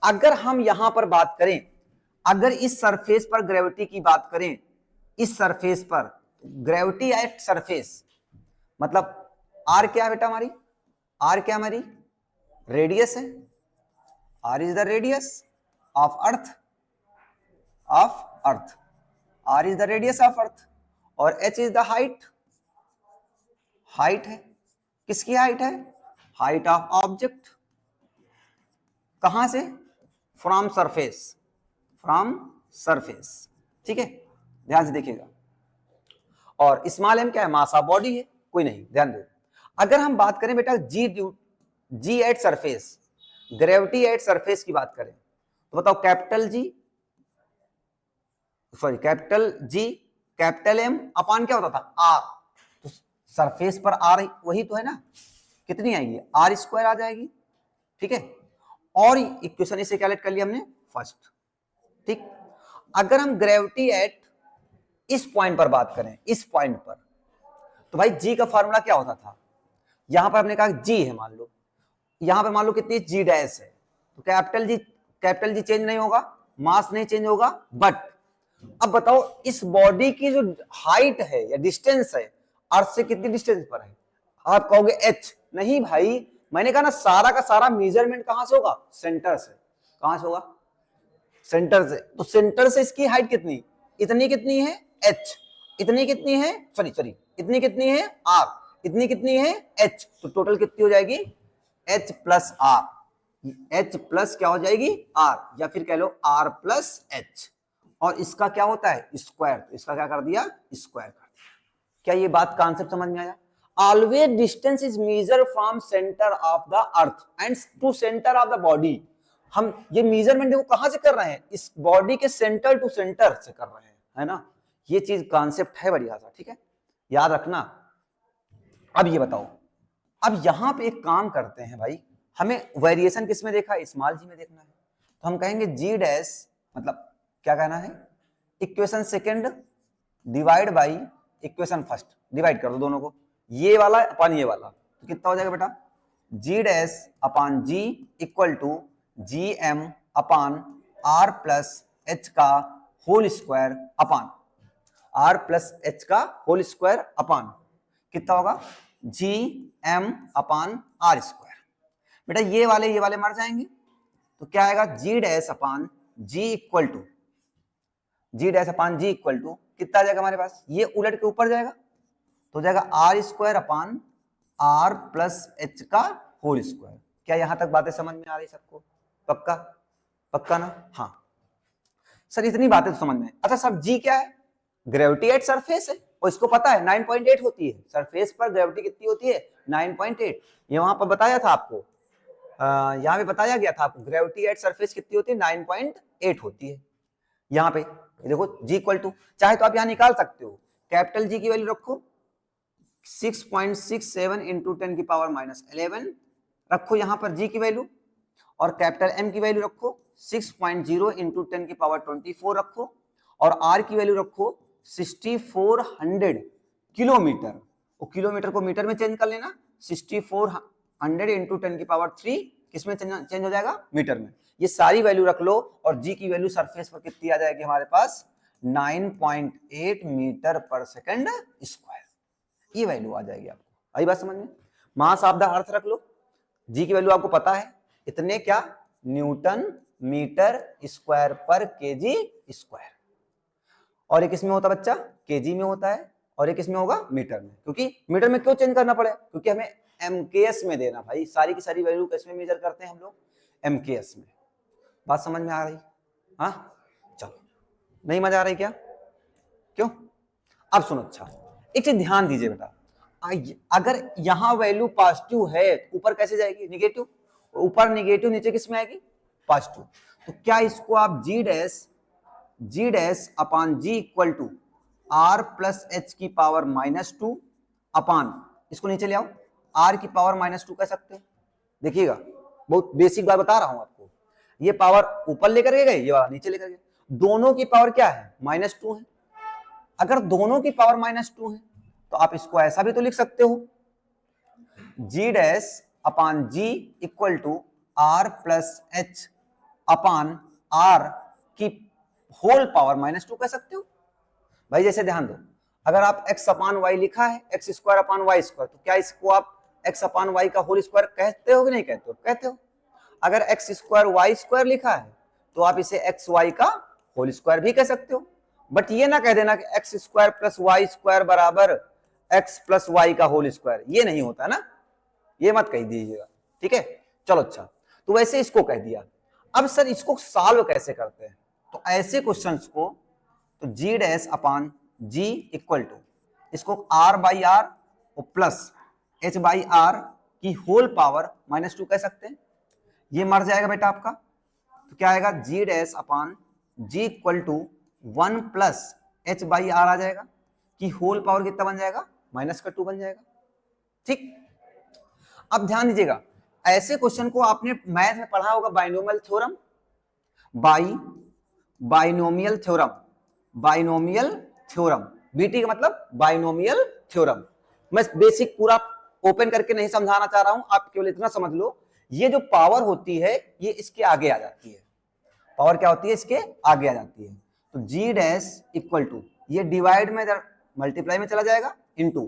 अगर हम यहां पर बात करें, अगर इस सरफेस पर ग्रेविटी की बात करें, इस सरफेस पर ग्रेविटी एट सरफेस, मतलब आर क्या है बेटा हमारी? आर क्या हमारी? रेडियस है। R is the radius of earth, R is the radius of earth, और h is the height. Height है, किसकी हाइट है? Height of object. कहां से? From surface. ठीक है, ध्यान से देखिएगा। और स्मॉल m क्या है? मास ऑफ बॉडी है। कोई नहीं, ध्यान दो। अगर हम बात करें बेटा G at surface, gravity at surface की बात करें, तो बताओ कैपिटल M अपान क्या होता था? आर। तो सरफेस पर आर वही तो है ना, कितनी आएगी? आर स्क्वायर आ जाएगी। ठीक है, और इक्वेशन इसे कैलकुलेट कर लिया हमने फर्स्ट। ठीक, अगर हम ग्रेविटी एट इस पॉइंट पर बात करें, इस पॉइंट पर, तो भाई जी का फॉर्मूला क्या होता था? यहां पर हमने कहा जी है, मान लो यहां पर मान लो कितनी जी डैश है, तो कैपिटल जी चेंज नहीं होगा, मास नहीं चेंज होगा, बट अब बताओ इस बॉडी की जो हाइट है या डिस्टेंस है, अर्थ से कितनी डिस्टेंस पर है? आप कहोगे h। नहीं भाई, मैंने कहा ना सारा का सारा मेजरमेंट कहां से होगा? सेंटर से। कहां से होगा? सेंटर से। तो सेंटर से इसकी हाइट कितनी? इतनी कितनी है? h। इतनी कितनी है? सॉरी इतनी कितनी है? r। इतनी कितनी है? h। तो टोटल कितनी हो जाएगी? h plus r। h plus क्या हो जाएगी? r, या फिर कह लो r प्लस h। और इसका क्या होता है? स्क्वायर। तो इसका क्या कर दिया? स्क्वायर कर दिया। क्या ये बात कॉन्सेप्ट समझ में आया? Always distance is measure from centre of the earth and to centre of the body. हम ये मेजरमेंट देखो कहां से कर रहे हैं? इस बॉडी के सेंटर टू सेंटर से कर रहे हैं, है ना? ये चीज कॉन्सेप्ट है बढ़िया सा, ठीक है, याद रखना। अब ये बताओ, अब यहां पे एक काम करते हैं भाई, हमें वेरिएशन किस में देखा है? स्मॉल जी में देखना है, तो हम कहेंगे जी डैश मतलब क्या कहना है, equation second divide by equation first, divide कर दो दोनों को, ये वाला अपन ये वाला, तो कितना हो जाएगा बेटा, G dash upon G equal to G M upon R plus H का whole square upon R plus H का होल स्क्वायर अपान कितना होगा, G M upon R square. बेटा ये वाले मर जाएंगे, तो क्या आएगा, G dash upon G equal to कितना आ जाएगा हमारे पास, ये उलट के ऊपर जाएगा तो जाएगा R square upon R plus H का होल स्क्वायर। क्या यहां तक बातें समझ में आ रही सबको, पक्का ना, हाँ सर इतनी बातें तो समझ में। अच्छा सर जी क्या है, ग्रेविटी एट सरफेस है और इसको पता है 9.8 होती है, सरफेस पर ग्रेविटी कितनी होती है 9.8, ये वहां पर बताया था आपको, यहाँ पे बताया गया था आपको ग्रेविटी एट सरफेस कितनी होती है 9.8 होती है। यहाँ पे देखो जी इक्वल टू, चाहे तो आप यहाँ निकाल सकते हो, कैपिटल जी की वैल्यू रखो 6.67 इंटू 10 की पावर माइनस 11 रखो यहाँ पर जी की वैल्यू, और कैपिटल एम की वैल्यू रखो 6.0 इंटू 10 की पावर 24 रखो, और आर की वैल्यू रखो 6400 किलोमीटर, और किलोमीटर को मीटर में चेंज कर लेना, 6400 इंटू 10 की पावर 3 किसमें चेंज हो जाएगा, मीटर में। ये सारी वैल्यू रख लो और जी की वैल्यू सरफेस पर कितनी आ जाएगी हमारे पास, 9.8 मीटर पर सेकंड स्क्वायर, ये वैल्यू आ जाएगी आपको। आई बात समझ में, मास ऑफ द अर्थ रख लो, जी की वैल्यू आपको पता है इतने क्या, न्यूटन मीटर स्क्वायर पर केजी स्क्वायर, और एक इसमें होता बच्चा केजी में होता है, और एक इसमें होगा मीटर में, क्योंकि मीटर में क्यों चेंज करना पड़े, क्योंकि हमें एमकेएस में देना भाई, सारी की सारी वैल्यू किसमें मेजर करते हैं हम लोग, एमकेएस में। बात समझ में आ रही, हाँ चलो, नहीं मजा आ रही क्या, क्यों, अब सुनो, अच्छा एक चीज ध्यान दीजिए बेटा, अगर यहां वैल्यू पॉजिटिव है ऊपर कैसे जाएगी, निगेटिव, ऊपर निगेटिव नीचे किस में आएगी, पॉजिटिव, तो क्या इसको आप G dash upon G equal to R plus H की पावर -2 अपान, इसको नीचे ले आओ, आर की पावर -2 कह सकते हैं। देखिएगा बहुत बेसिक बात बता रहा हूं आपको, ये पावर ऊपर लेकर गए, ये वाला नीचे लेकर गए, दोनों की पावर क्या है -2 है, अगर दोनों की पावर -2 है तो आप इसको ऐसा भी तो लिख सकते हो, G dash upon G equal to R plus H upon R की होल पावर -2 कह सकते हो भाई। जैसे ध्यान दो, अगर आप x अपान वाई लिखा है x square upon Y square, तो क्या इसको आप x अपान वाई का होल स्क्वायर कहते हो कि नहीं कहते हो, कहते हो। अगर x स्क्वायर वाई स्क्वायर लिखा है तो आप इसे एक्स वाई का होल स्क्वायर भी कह सकते हो, बट ये ना कह देना कि x square plus y square बराबर एक्स प्लस वाई का होल स्क्वायर, ये नहीं होता ना, ये मत कह दीजिएगा, ठीक है। चलो अच्छा, तो वैसे इसको कह दिया। अब सर इसको सॉल्व कैसे करते हैं, तो ऐसे क्वेश्चंस को तो G dash upon G equal to, इसको आर बाई आर और प्लस एच बाई आर की होल पावर -2 कह सकते हैं, ये मर जाएगा बेटा आपका, तो क्या आएगा, G dash upon G equal to 1 plus H by R आ जाएगा, कि होल पावर कितना बन जाएगा, -2 बन जाएगा, ठीक। अब ध्यान दीजिएगा, ऐसे क्वेश्चन को आपने मैथ में पढ़ा होगा, binomial theorem, binomial theorem, BT का मतलब बाइनोमियल थ्योरम। मैं बेसिक पूरा ओपन करके नहीं समझाना चाह रहा हूं, आप केवल इतना समझ लो, ये जो पावर होती है ये इसके आगे आ जाती है, पावर क्या होती है, इसके आगे आ जाती है, तो जी डैश इक्वल टू, ये डिवाइड में मल्टीप्लाई में चला जाएगा इनटू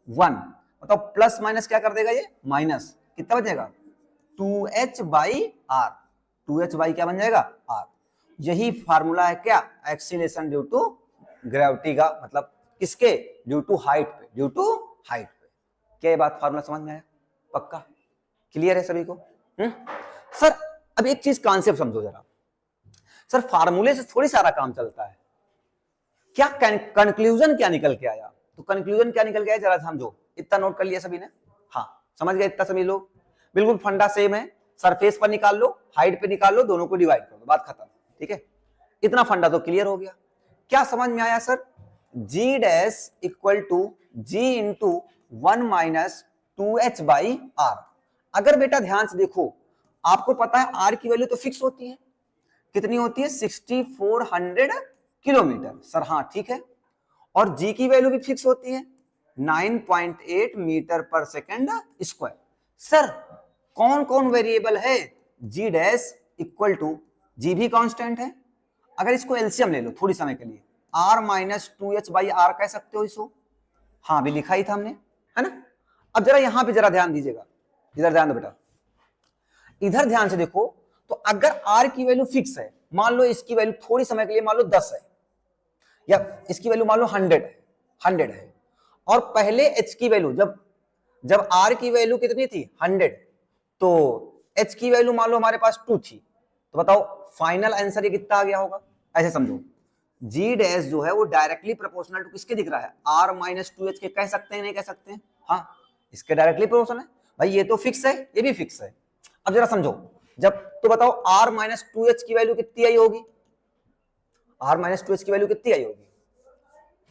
1, मतलब प्लस माइनस क्या कर देगा, ये माइनस, कितना बचेगा 2h by are, 2h by क्या बन जाएगा आर। यही फार्मूला है क्या, एक्सीलरेशन ड्यू टू ग्रेविटी का, मतलब किसके, ड्यू टू हाइट पे, क्या ये बात फार्मूला समझ में आया, पक्का क्लियर है सभी को। सर अब एक चीज कॉन्सेप्ट समझो जरा, सर फार्मूले से थोड़ी सारा काम चलता है, क्या कंक्लूजन क्या निकल के आया, तो कंक्लूजन क्या निकल के आया जरा समझो, इतना नोट कर लिया सभी ने, हाँ समझ गए इतना सभी लोग, बिल्कुल फंडा सेम है, सरफेस पर निकाल लो, हाइट पे निकाल लो, दोनों को डिवाइड कर दो, बात खत्म, ठीक है, इतना फंडा तो क्लियर हो गया। क्या समझ में आया sir, g dash equal to ji into 1 minus 2h by R. अगर बेटा ध्यान से देखो, आपको पता है आर की वैल्यू तो फिक्स होती है, कितनी होती है 6400 किलोमीटर। सर हाँ ठीक है। और जी की वैल्यू भी फिक्स होती है 9.8 मीटर पर सेकेंड स्क्वायर। सर कौन कौन वेरिएबल है, जी डैश इक्वल टू, जी भी कांस्टेंट है, अगर इसको एलसीएम ले लो थोड़ी समय के लिए, r minus 2h by are कह सकते हो इसको, हाँ भी लिखा ही था हमने, है ना। अब जरा यहां पे जरा ध्यान दीजिएगा, इधर ध्यान दो बेटा, इधर ध्यान से देखो। तो अगर r की वैल्यू फिक्स है, मान लो इसकी वैल्यू थोड़ी समय के लिए मान लो 10 है, या इसकी वैल्यू मान लो 100 है, और पहले h की वैल्यू जब r की वैल्यू कितनी थी 100, तो h की वैल्यू मान लो हमारे पास 2 थी, तो बताओ फाइनल आंसर ये कितना आ गया होगा। ऐसे समझो, जी डैश जो है वो डायरेक्टली प्रोपोर्शनल टू किसके दिख रहा है, r माइनस 2h के, कह सकते हैं नहीं कह सकते हैं, हाँ इसके डायरेक्टली प्रोपोर्शनल है भाई, ये तो फिक्स है ये भी फिक्स है। अब जरा समझो, जब तो बताओ r माइनस 2h की वैल्यू कितनी आई होगी, r माइनस 2h की वैल्यू कितनी आई होगी,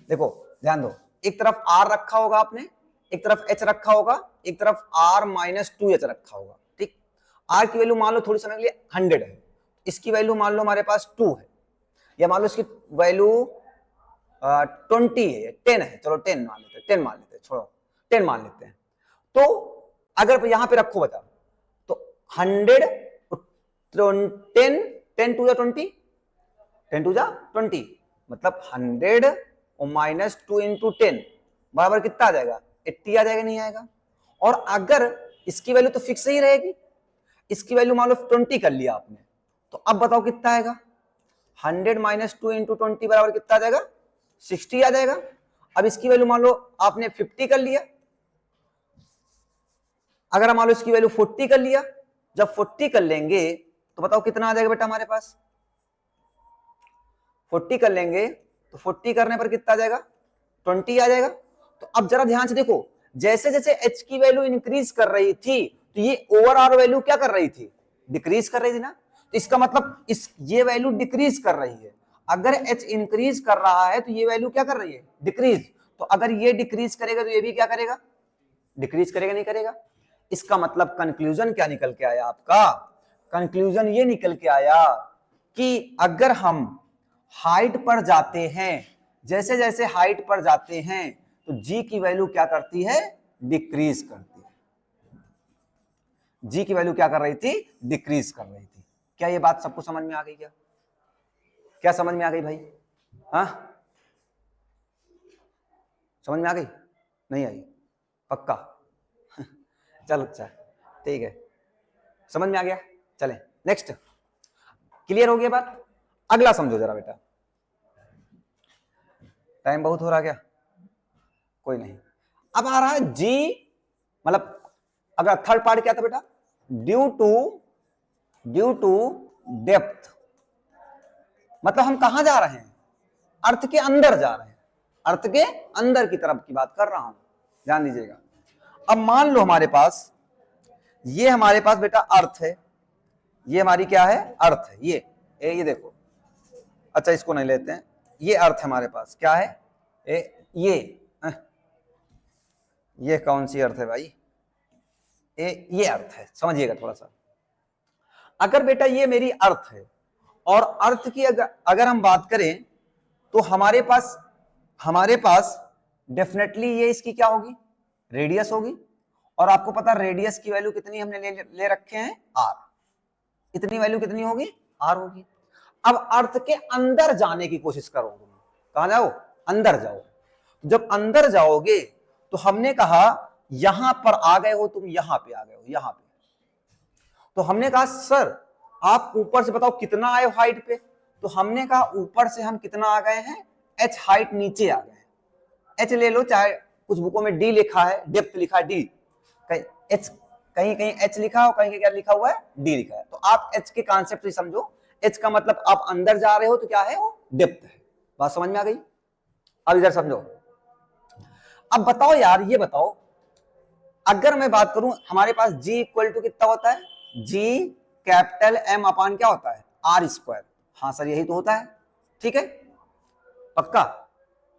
देखो ध्यान दो, एक तरफ r रखा होगा आपने, एक तरफ h रखा होगा, एक तरफ r माइनस 2h रखा होगा, ठीक। r की वैल्यू मान लो थोड़ी समय के लिए 100 है, इसकी वैल्यू मान लो हमारे पास 2 है, या मान लो इसकी वैल्यू 20 है, 10 है, चलो 10 मान लेते हैं, 10 मान लेते हैं, छोड़ो 10 मान लेते हैं। तो अगर यहां पे रखो बता, तो 100 10 10 टू जा 20, 10 टू जा 20, मतलब 100 और माइनस 2 इंटू 10 बराबर कितना आ जाएगा, 80 आ जाएगा, नहीं आएगा। और अगर इसकी वैल्यू तो फिक्स ही रहेगी, इसकी वैल्यू मान लो 20 कर लिया आपने, तो अब बताओ कितना आएगा, 100 माइनस 2 इंटू 20 बराबर कितना आ जाएगा, 60 आ जाएगा। अब इसकी वैल्यू मान लो आपने 50 कर लिया, अगर मान लो इसकी वैल्यू 40 कर लिया, जब 40 कर लेंगे तो बताओ कितना आ जाएगा बेटा हमारे पास, 40 कर लेंगे तो 40 करने पर कितना आ जाएगा, 20 आ जाएगा। तो अब जरा ध्यान से देखो, जैसे जैसे h की वैल्यू इंक्रीज कर रही थी, तो ये ओवरऑल वैल्यू क्या कर रही थी, डिक्रीज कर रही थी ना, तो इसका मतलब ये वैल्यू डिक्रीज कर रही है। अगर h इंक्रीज कर रहा है तो ये वैल्यू क्या कर रही है, डिक्रीज। तो अगर ये डिक्रीज करेगा तो ये भी क्या करेगा, डिक्रीज करेगा, नहीं करेगा। इसका मतलब कंक्लूजन क्या निकल के आया आपका, कंक्लूजन ये निकल के आया कि अगर हम हाइट पर जाते हैं, जैसे जैसे हाइट पर जाते हैं, तो जी की वैल्यू क्या करती है, डिक्रीज करती है। जी की वैल्यू क्या कर रही थी, डिक्रीज कर रही थी। क्या ये बात सबको समझ में आ गई, क्या क्या समझ में आ गई भाई, हाँ समझ में आ गई, नहीं आई, पक्का चलो अच्छा ठीक है, समझ में आ गया। चले नेक्स्ट, क्लियर हो गया बात। अगला समझो जरा बेटा, टाइम बहुत हो रहा क्या, कोई नहीं। अब आ रहा है जी, मतलब अगर थर्ड पार्ट क्या था बेटा, ड्यू टू डेप्थ, मतलब हम कहां जा रहे हैं, अर्थ के अंदर जा रहे हैं, अर्थ के अंदर की तरफ की बात कर रहा हूं, ध्यान दीजिएगा। अब मान लो हमारे पास, ये हमारे पास बेटा अर्थ है, ये हमारी क्या है, अर्थ है, ये देखो, अच्छा इसको नहीं लेते हैं, ये अर्थ हमारे पास क्या है, ये कौन सी अर्थ है भाई, ये अर्थ है, समझिएगा थोड़ा सा। अगर बेटा ये मेरी अर्थ है, और अर्थ की अगर हम बात करें, तो हमारे पास डेफिनेटली ये इसकी क्या होगी, रेडियस होगी। और आपको पता रेडियस की वैल्यू कितनी हमने ले रखे हैं, r, इतनी वैल्यू कितनी होगी, r होगी। अब अर्थ के अंदर जाने की कोशिश करो, कहां जाओ, अंदर जाओ। जब अंदर जाओगे तो हमने कहा यहां पर आ गए हो तुम, यहां पे आ गए हो, यहां पे, तो हमने कहा सर आप ऊपर से बताओ कितना आए हो हाइट पे, तो हमने कहा ऊपर से हम कितना आ गए हैं, h हाइट, नीचे आ गए हैं, h ले लो, चाहे कुछ बुकों में d लिखा है, डेप्थ लिखा है d, कहीं कहीं h लिखा हो, कहीं क्या लिखा हुआ है, d लिखा है। तो आप h के कॉन्सेप्ट से समझो, h का मतलब आप अंदर जा रहे हो तो क्या है, वो डेप्थ है। बात समझ में आ गई। अब इधर समझो, अब बताओ यार, ये बताओ, अगर मैं बात करूं हमारे पास g इक्वल टू कितना होता है, g कैपिटल M अपान क्या होता है, r स्क्वायर। हाँ सर यही तो होता है, ठीक है पक्का।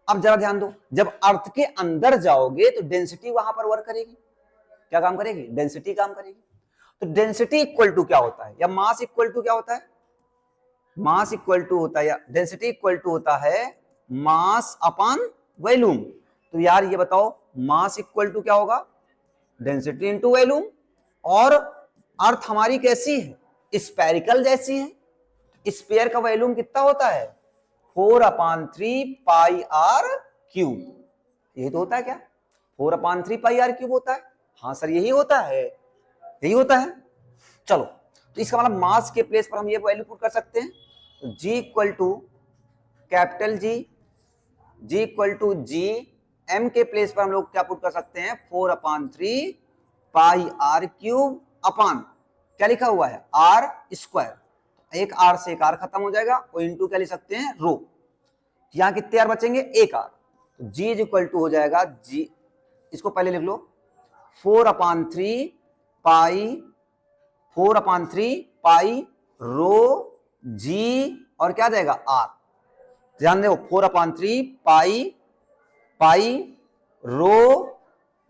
अब जरा ध्यान दो, जब अर्थ के अंदर जाओगे तो डेंसिटी वहां पर वर्क करेगी, क्या काम करेगी, डेंसिटी काम करेगी। तो डेंसिटी इक्वल टू क्या होता है, या मास इक्वल टू क्या होता है, मास इक्वल टू होता है, डेंसिटी इक्वल टू होता है मास अपॉन वॉल्यूम। तो यार ये बताओ, मास इक्वल टू क्या होगा, डेंसिटी इंटू वॉल्यूम। और अर्थ हमारी कैसी है, स्फेरिकल जैसी है। स्फीयर का वॉल्यूम कितना होता है, 4/3 पाई आर क्यूब। यही तो होता है क्या, 4/3 पाई आर क्यूब होता है। हाँ सर यही होता है, यही होता है। चलो तो इसका मतलब मास के प्लेस पर हम ये वैल्यू पुट कर सकते हैं। तो G equal to capital G equal to G, M के प्लेस पर हम लोग क्या पुट कर सकते हैं, 4/3 पाई आर क्यूब अपान क्या लिखा हुआ है, आर स्क्वायर। एक आर से एक आर खत्म हो जाएगा, और इंटू क्या लिख सकते हैं, रो। यहां कितने आर बचेंगे, एक आर। तो G इज इक्वल टू हो जाएगा G, इसको पहले लिख लो, 4/3 पाई रो G और क्या जाएगा आर। ध्यान दो, 4/3 पाई रो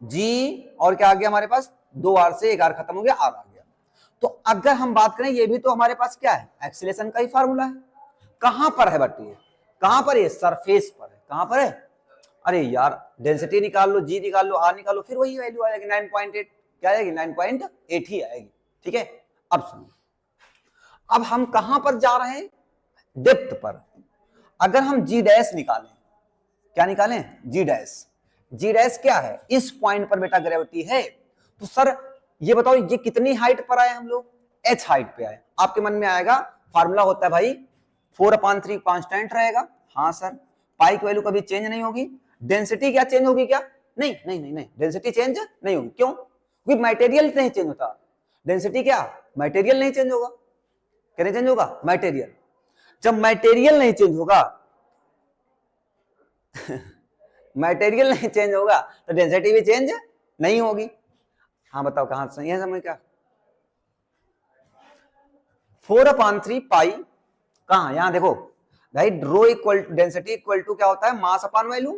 G और क्या आ गया हमारे पास, 2 आर से एक आर खत्म हो गया, आर आ गया। तो अगर हम बात करें, ये भी तो हमारे पास क्या है, एक्सीलरेशन का ही फार्मूला है। कहां पर है बट, ये कहां पर है, सरफेस पर है। कहां पर है, अरे यार डेंसिटी निकाल लो, G निकाल लो, आर निकाल लो, फिर वही वैल्यू आ जाएगी 9.8। क्या आएगी, 9.8 ही आएगी। ठीक है, अब सुनो, अब हम कहां पर जा रहे हैं, डेप्थ पर। अगर हम G डैश निकालें, क्या निकालें, G डैश क्या है, इस पॉइंट पर बेटा ग्रेविटी है। तो सर ये बताओ, ये कितनी हाइट पर आए हम लोग, h हाइट पे आए। आपके मन में आएगा फार्मूला होता है भाई 4/3 कांस्टेंट रहेगा। हाँ सर, पाई की वैल्यू कभी चेंज नहीं होगी। डेंसिटी क्या चेंज होगी क्या, नहीं नहीं नहीं नहीं, डेंसिटी चेंज नहीं होगी। क्यों, क्योंकि मटेरियल नहीं चेंज होता। डेंसिटी क्या, मटेरियल नहीं चेंज होगा। क्या नहीं चेंज होगा, मटेरियल। जब मटेरियल नहीं चेंज होगा मटेरियल नहीं चेंज होगा तो डेंसिटी भी चेंज नहीं होगी। हाँ बताओ कहां सही है समझ, क्या 4/3 पाई कहां, यहां देखो भाई, rho equal to density equal to क्या होता है, मास अपॉन वॉल्यूम।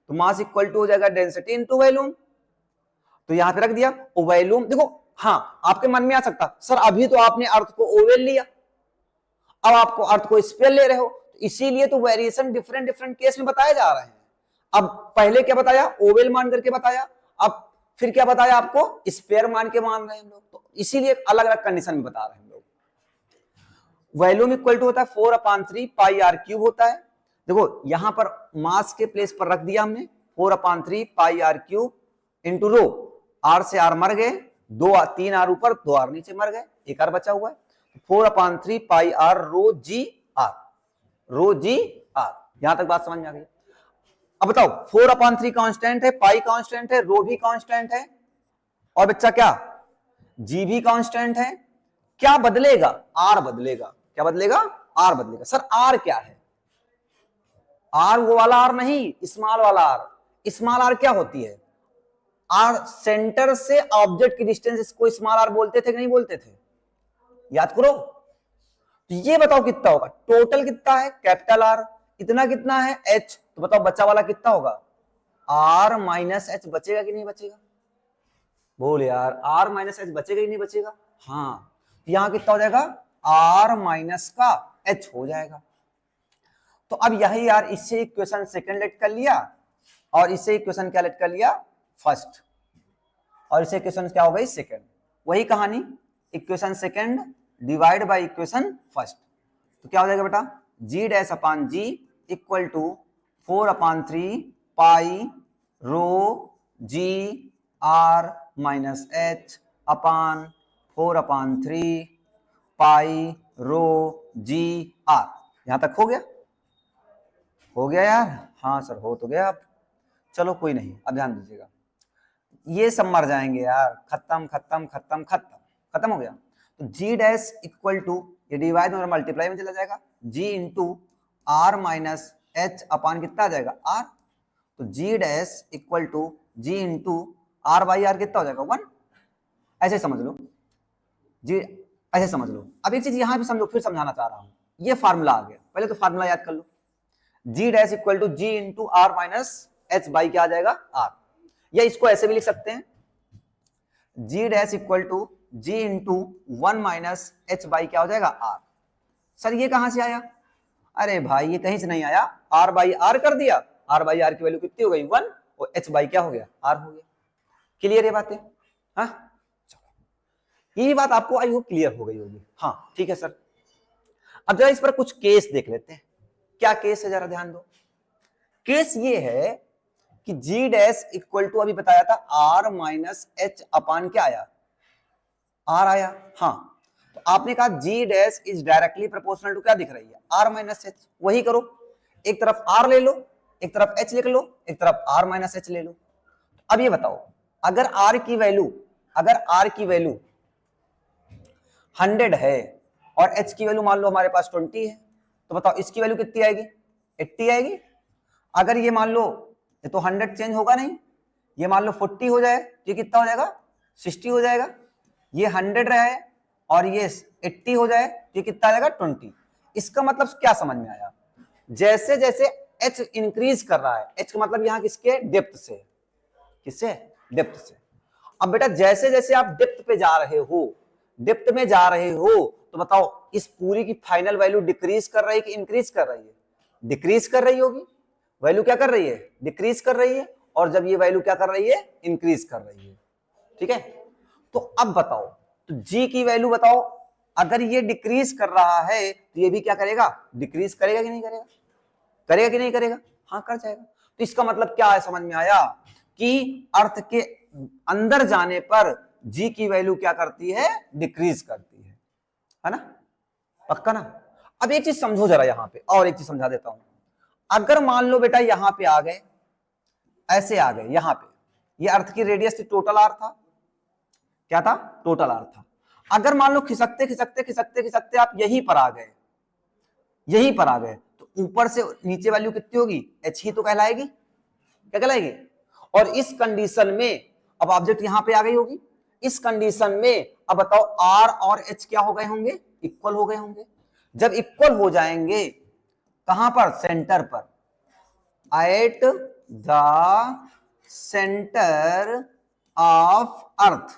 तो मास इक्वल टू हो जाएगा डेंसिटी इनटू वॉल्यूम। तो यहां पे रख दिया, वॉल्यूम देखो। हाँ आपके मन में आ सकता, सर अभी तो आपने अर्थ को ओवल लिया, अब आपको अर्थ को स्फीयर ले रहे हो, इसीलिए तो वेरिएशन डिफरेंट डिफरेंट केस में बताए जा रहे हैं। अब पहले क्या बताया, ओवल मान करके बताया, अब फिर क्या बताया आपको, स्फीयर मान के मान रहे हैं हम लोग। तो इसीलिए अलग अलग कंडीशन में बता रहे हैं हम लोग। वॉल्यूम इक्वल टू होता है 4/3 पाई आर क्यूब होता है। देखो यहां पर मास के प्लेस पर रख दिया हमने 4/3 pi R cube into rho, R से आर मर गए, 3 आर ऊपर 2 आर नीचे मर गए, एक आर बचा हुआ है। 4/3 pi R rho G R, rho G R. यहां तक बात समझ में आ गई। अब बताओ 4/3 कांस्टेंट है, पाई कांस्टेंट है, रो भी कांस्टेंट है, और बच्चा क्या, जी भी कांस्टेंट है। क्या बदलेगा, आर बदलेगा। क्या बदलेगा, आर बदलेगा। सर आर क्या है, आर वो वाला आर नहीं, स्मॉल वाला आर। स्मॉल आर क्या होती है, आर सेंटर से ऑब्जेक्ट की डिस्टेंस, इसको स्मॉल आर बोलते थे कि नहीं बोलते थे, याद करो। तो ये बताओ कितना होगा, टोटल कितना है, कैपिटल आर, इतना कितना है एच। तो बताओ बच्चा वाला कितना होगा, आर माइनस एच बचेगा कि नहीं बचेगा, बोल यार, आर माइनस एच बचेगा कि नहीं बचेगा। हाँ यहां कितना हो जाएगा, आर माइनस का एच हो जाएगा। तो अब यही यार, इससे इक्वेशन सेकंड लेट कर लिया, और इससे इक्वेशन क्या लेट कर लिया, फर्स्ट, और इसे इक्वेशन क्या हो गई, सेकंड। वही कहानी, equation second divide by equation first. तो क्या हो जाएगा बेटा, G dash upon G equal to 4/3 pi rho G R minus H upon 4/3 pi rho G R. यहां तक हो गया, हो गया यार, हाँ सर हो तो गया। अब चलो कोई नहीं, अब ध्यान दीजिएगा, ये सब मर जाएंगे यार, खत्म खत्म खत्म खत्म, खत्म हो गया। तो जी डैश इक्वल टू, ये डिवाइड और मल्टीप्लाई में चला जाएगा, G into are minus H upon कितना आ जाएगा, आर। तो G dash equal to ji into R by R कितना हो जाएगा, 1। ऐसे समझ लो जी, ऐसे समझ लो। अब एक चीज यहां भी समझो, फिर समझाना चाह रहा हूं, ये फार्मूला आ गया, पहले तो फार्मूला याद कर लो, G dash equal to ji into are minus H by क्या आ जाएगा, आर। या इसको ऐसे भी लिख सकते हैं, G dash equal to ji into 1 minus H by क्या हो जाएगा, आर। सर ये कहां से आया? अरे भाई ये कहीं से नहीं आया, r बाई आर कर दिया, r बाई आर की वैल्यू कितनी हो गई 1 और h बाई क्या हो गया r हो गया। क्लियर ये बात है? हाँ चलो ये बात आपको आई होप क्लियर हो गई होगी। हाँ ठीक है सर। अब जरा इस पर कुछ केस देख लेते हैं। क्या केस है जरा ध्यान दो। केस ये है कि g डैश इक्वल टू अभी बताया था r माइनस एच अपान क्या आया r आया। हाँ तो आपने कहा g dash is directly proportional to क्या दिख रही है r माइनस एच। वही करो, एक तरफ r ले लो, एक तरफ h लिख लो, एक तरफ r माइनस एच ले लो। अब ये बताओ अगर r की वैल्यू 100 है और h की वैल्यू मान लो हमारे पास 20 है, तो बताओ इसकी वैल्यू कितनी आएगी 80 आएगी। अगर ये मान लो ये तो 100 चेंज होगा नहीं, ये मान लो 40 हो जाए, ये कितना हो जाएगा 60 हो जाएगा। ये 100 रहा है और ये 80 हो जाए, ये कितना आ जाएगा 20। इसका मतलब क्या समझ में आया? जैसे जैसे h इंक्रीज कर रहा है, h का मतलब यहां किसके डेप्थ से, किससे डेप्थ से। अब बेटा जैसे जैसे आप डेप्थ पे जा रहे हो, डेप्थ में जा रहे हो, तो बताओ इस पूरी की फाइनल वैल्यू डिक्रीज कर रही है कि इंक्रीज कर रही है? डिक्रीज कर रही होगी। वैल्यू क्या कर रही है डिक्रीज कर रही है, और जब ये वैल्यू क्या कर रही है इंक्रीज कर रही है। ठीक है तो अब बताओ तो g की वैल्यू बताओ, अगर ये डिक्रीज कर रहा है तो ये भी क्या करेगा डिक्रीज करेगा कि नहीं करेगा? करेगा कि नहीं करेगा? हाँ कर जाएगा। तो इसका मतलब क्या है समझ में आया कि अर्थ के अंदर जाने पर g की वैल्यू क्या करती है डिक्रीज करती है ना? पक्का ना? अब एक चीज समझो जरा यहां पे, और एक चीज समझा देता हूं। अगर मान लो बेटा यहां पे आ गए, ऐसे आ गए यहां पे, ये अर्थ की रेडियस थी, टोटल आर था, क्या था टोटल आर था। अगर मान लो खिसकते खिसकते खिसकते खिसकते आप यहीं पर आ गए, यहीं पर आ गए, तो ऊपर से नीचे वैल्यू कितनी होगी h ही तो कहलाएगी, क्या कहलाएगी? और इस कंडीशन में अब ऑब्जेक्ट यहां पे आ गई होगी, इस कंडीशन में अब बताओ r और h क्या हो गए होंगे इक्वल हो गए होंगे। जब इक्वल हो जाएंगे कहां पर सेंटर पर, at the centre of earth,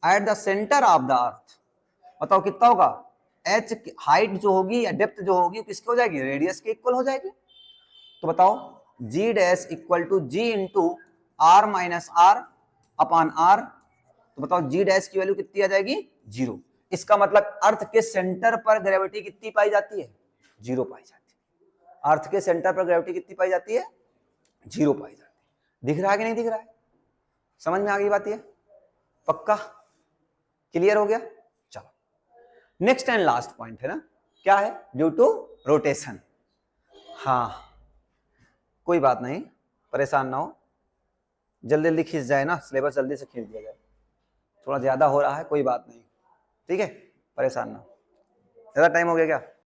at the centre of the अर्थ, बताओ कितना होगा h हाइट जो होगी या डेप्थ जो होगी किसकी हो जाएगी रेडियस के इक्वल हो जाएगी। तो बताओ g dash equal to g into are minus r upon r, तो बताओ g डैश की वैल्यू कितनी आ जाएगी 0। इसका मतलब अर्थ के सेंटर पर ग्रेविटी कितनी पाई जाती है 0 पाई जाती है। अर्थ के सेंटर पर ग्रेविटी कितनी पाई जाती है 0 पाई जाती है। दिख रहा है कि नहीं दिख रहा है? समझ में आ गई बात ये? पक्का क्लियर हो गया? चलो नेक्स्ट एंड लास्ट पॉइंट है ना, क्या है ड्यू टू रोटेशन। हाँ कोई बात नहीं, परेशान ना हो, जल्दी जल्दी खींच जाए ना, सिलेबस जल्दी से खींच दिया जाए, थोड़ा ज्यादा हो रहा है कोई बात नहीं, ठीक है परेशान ना हो। ज्यादा टाइम हो गया क्या?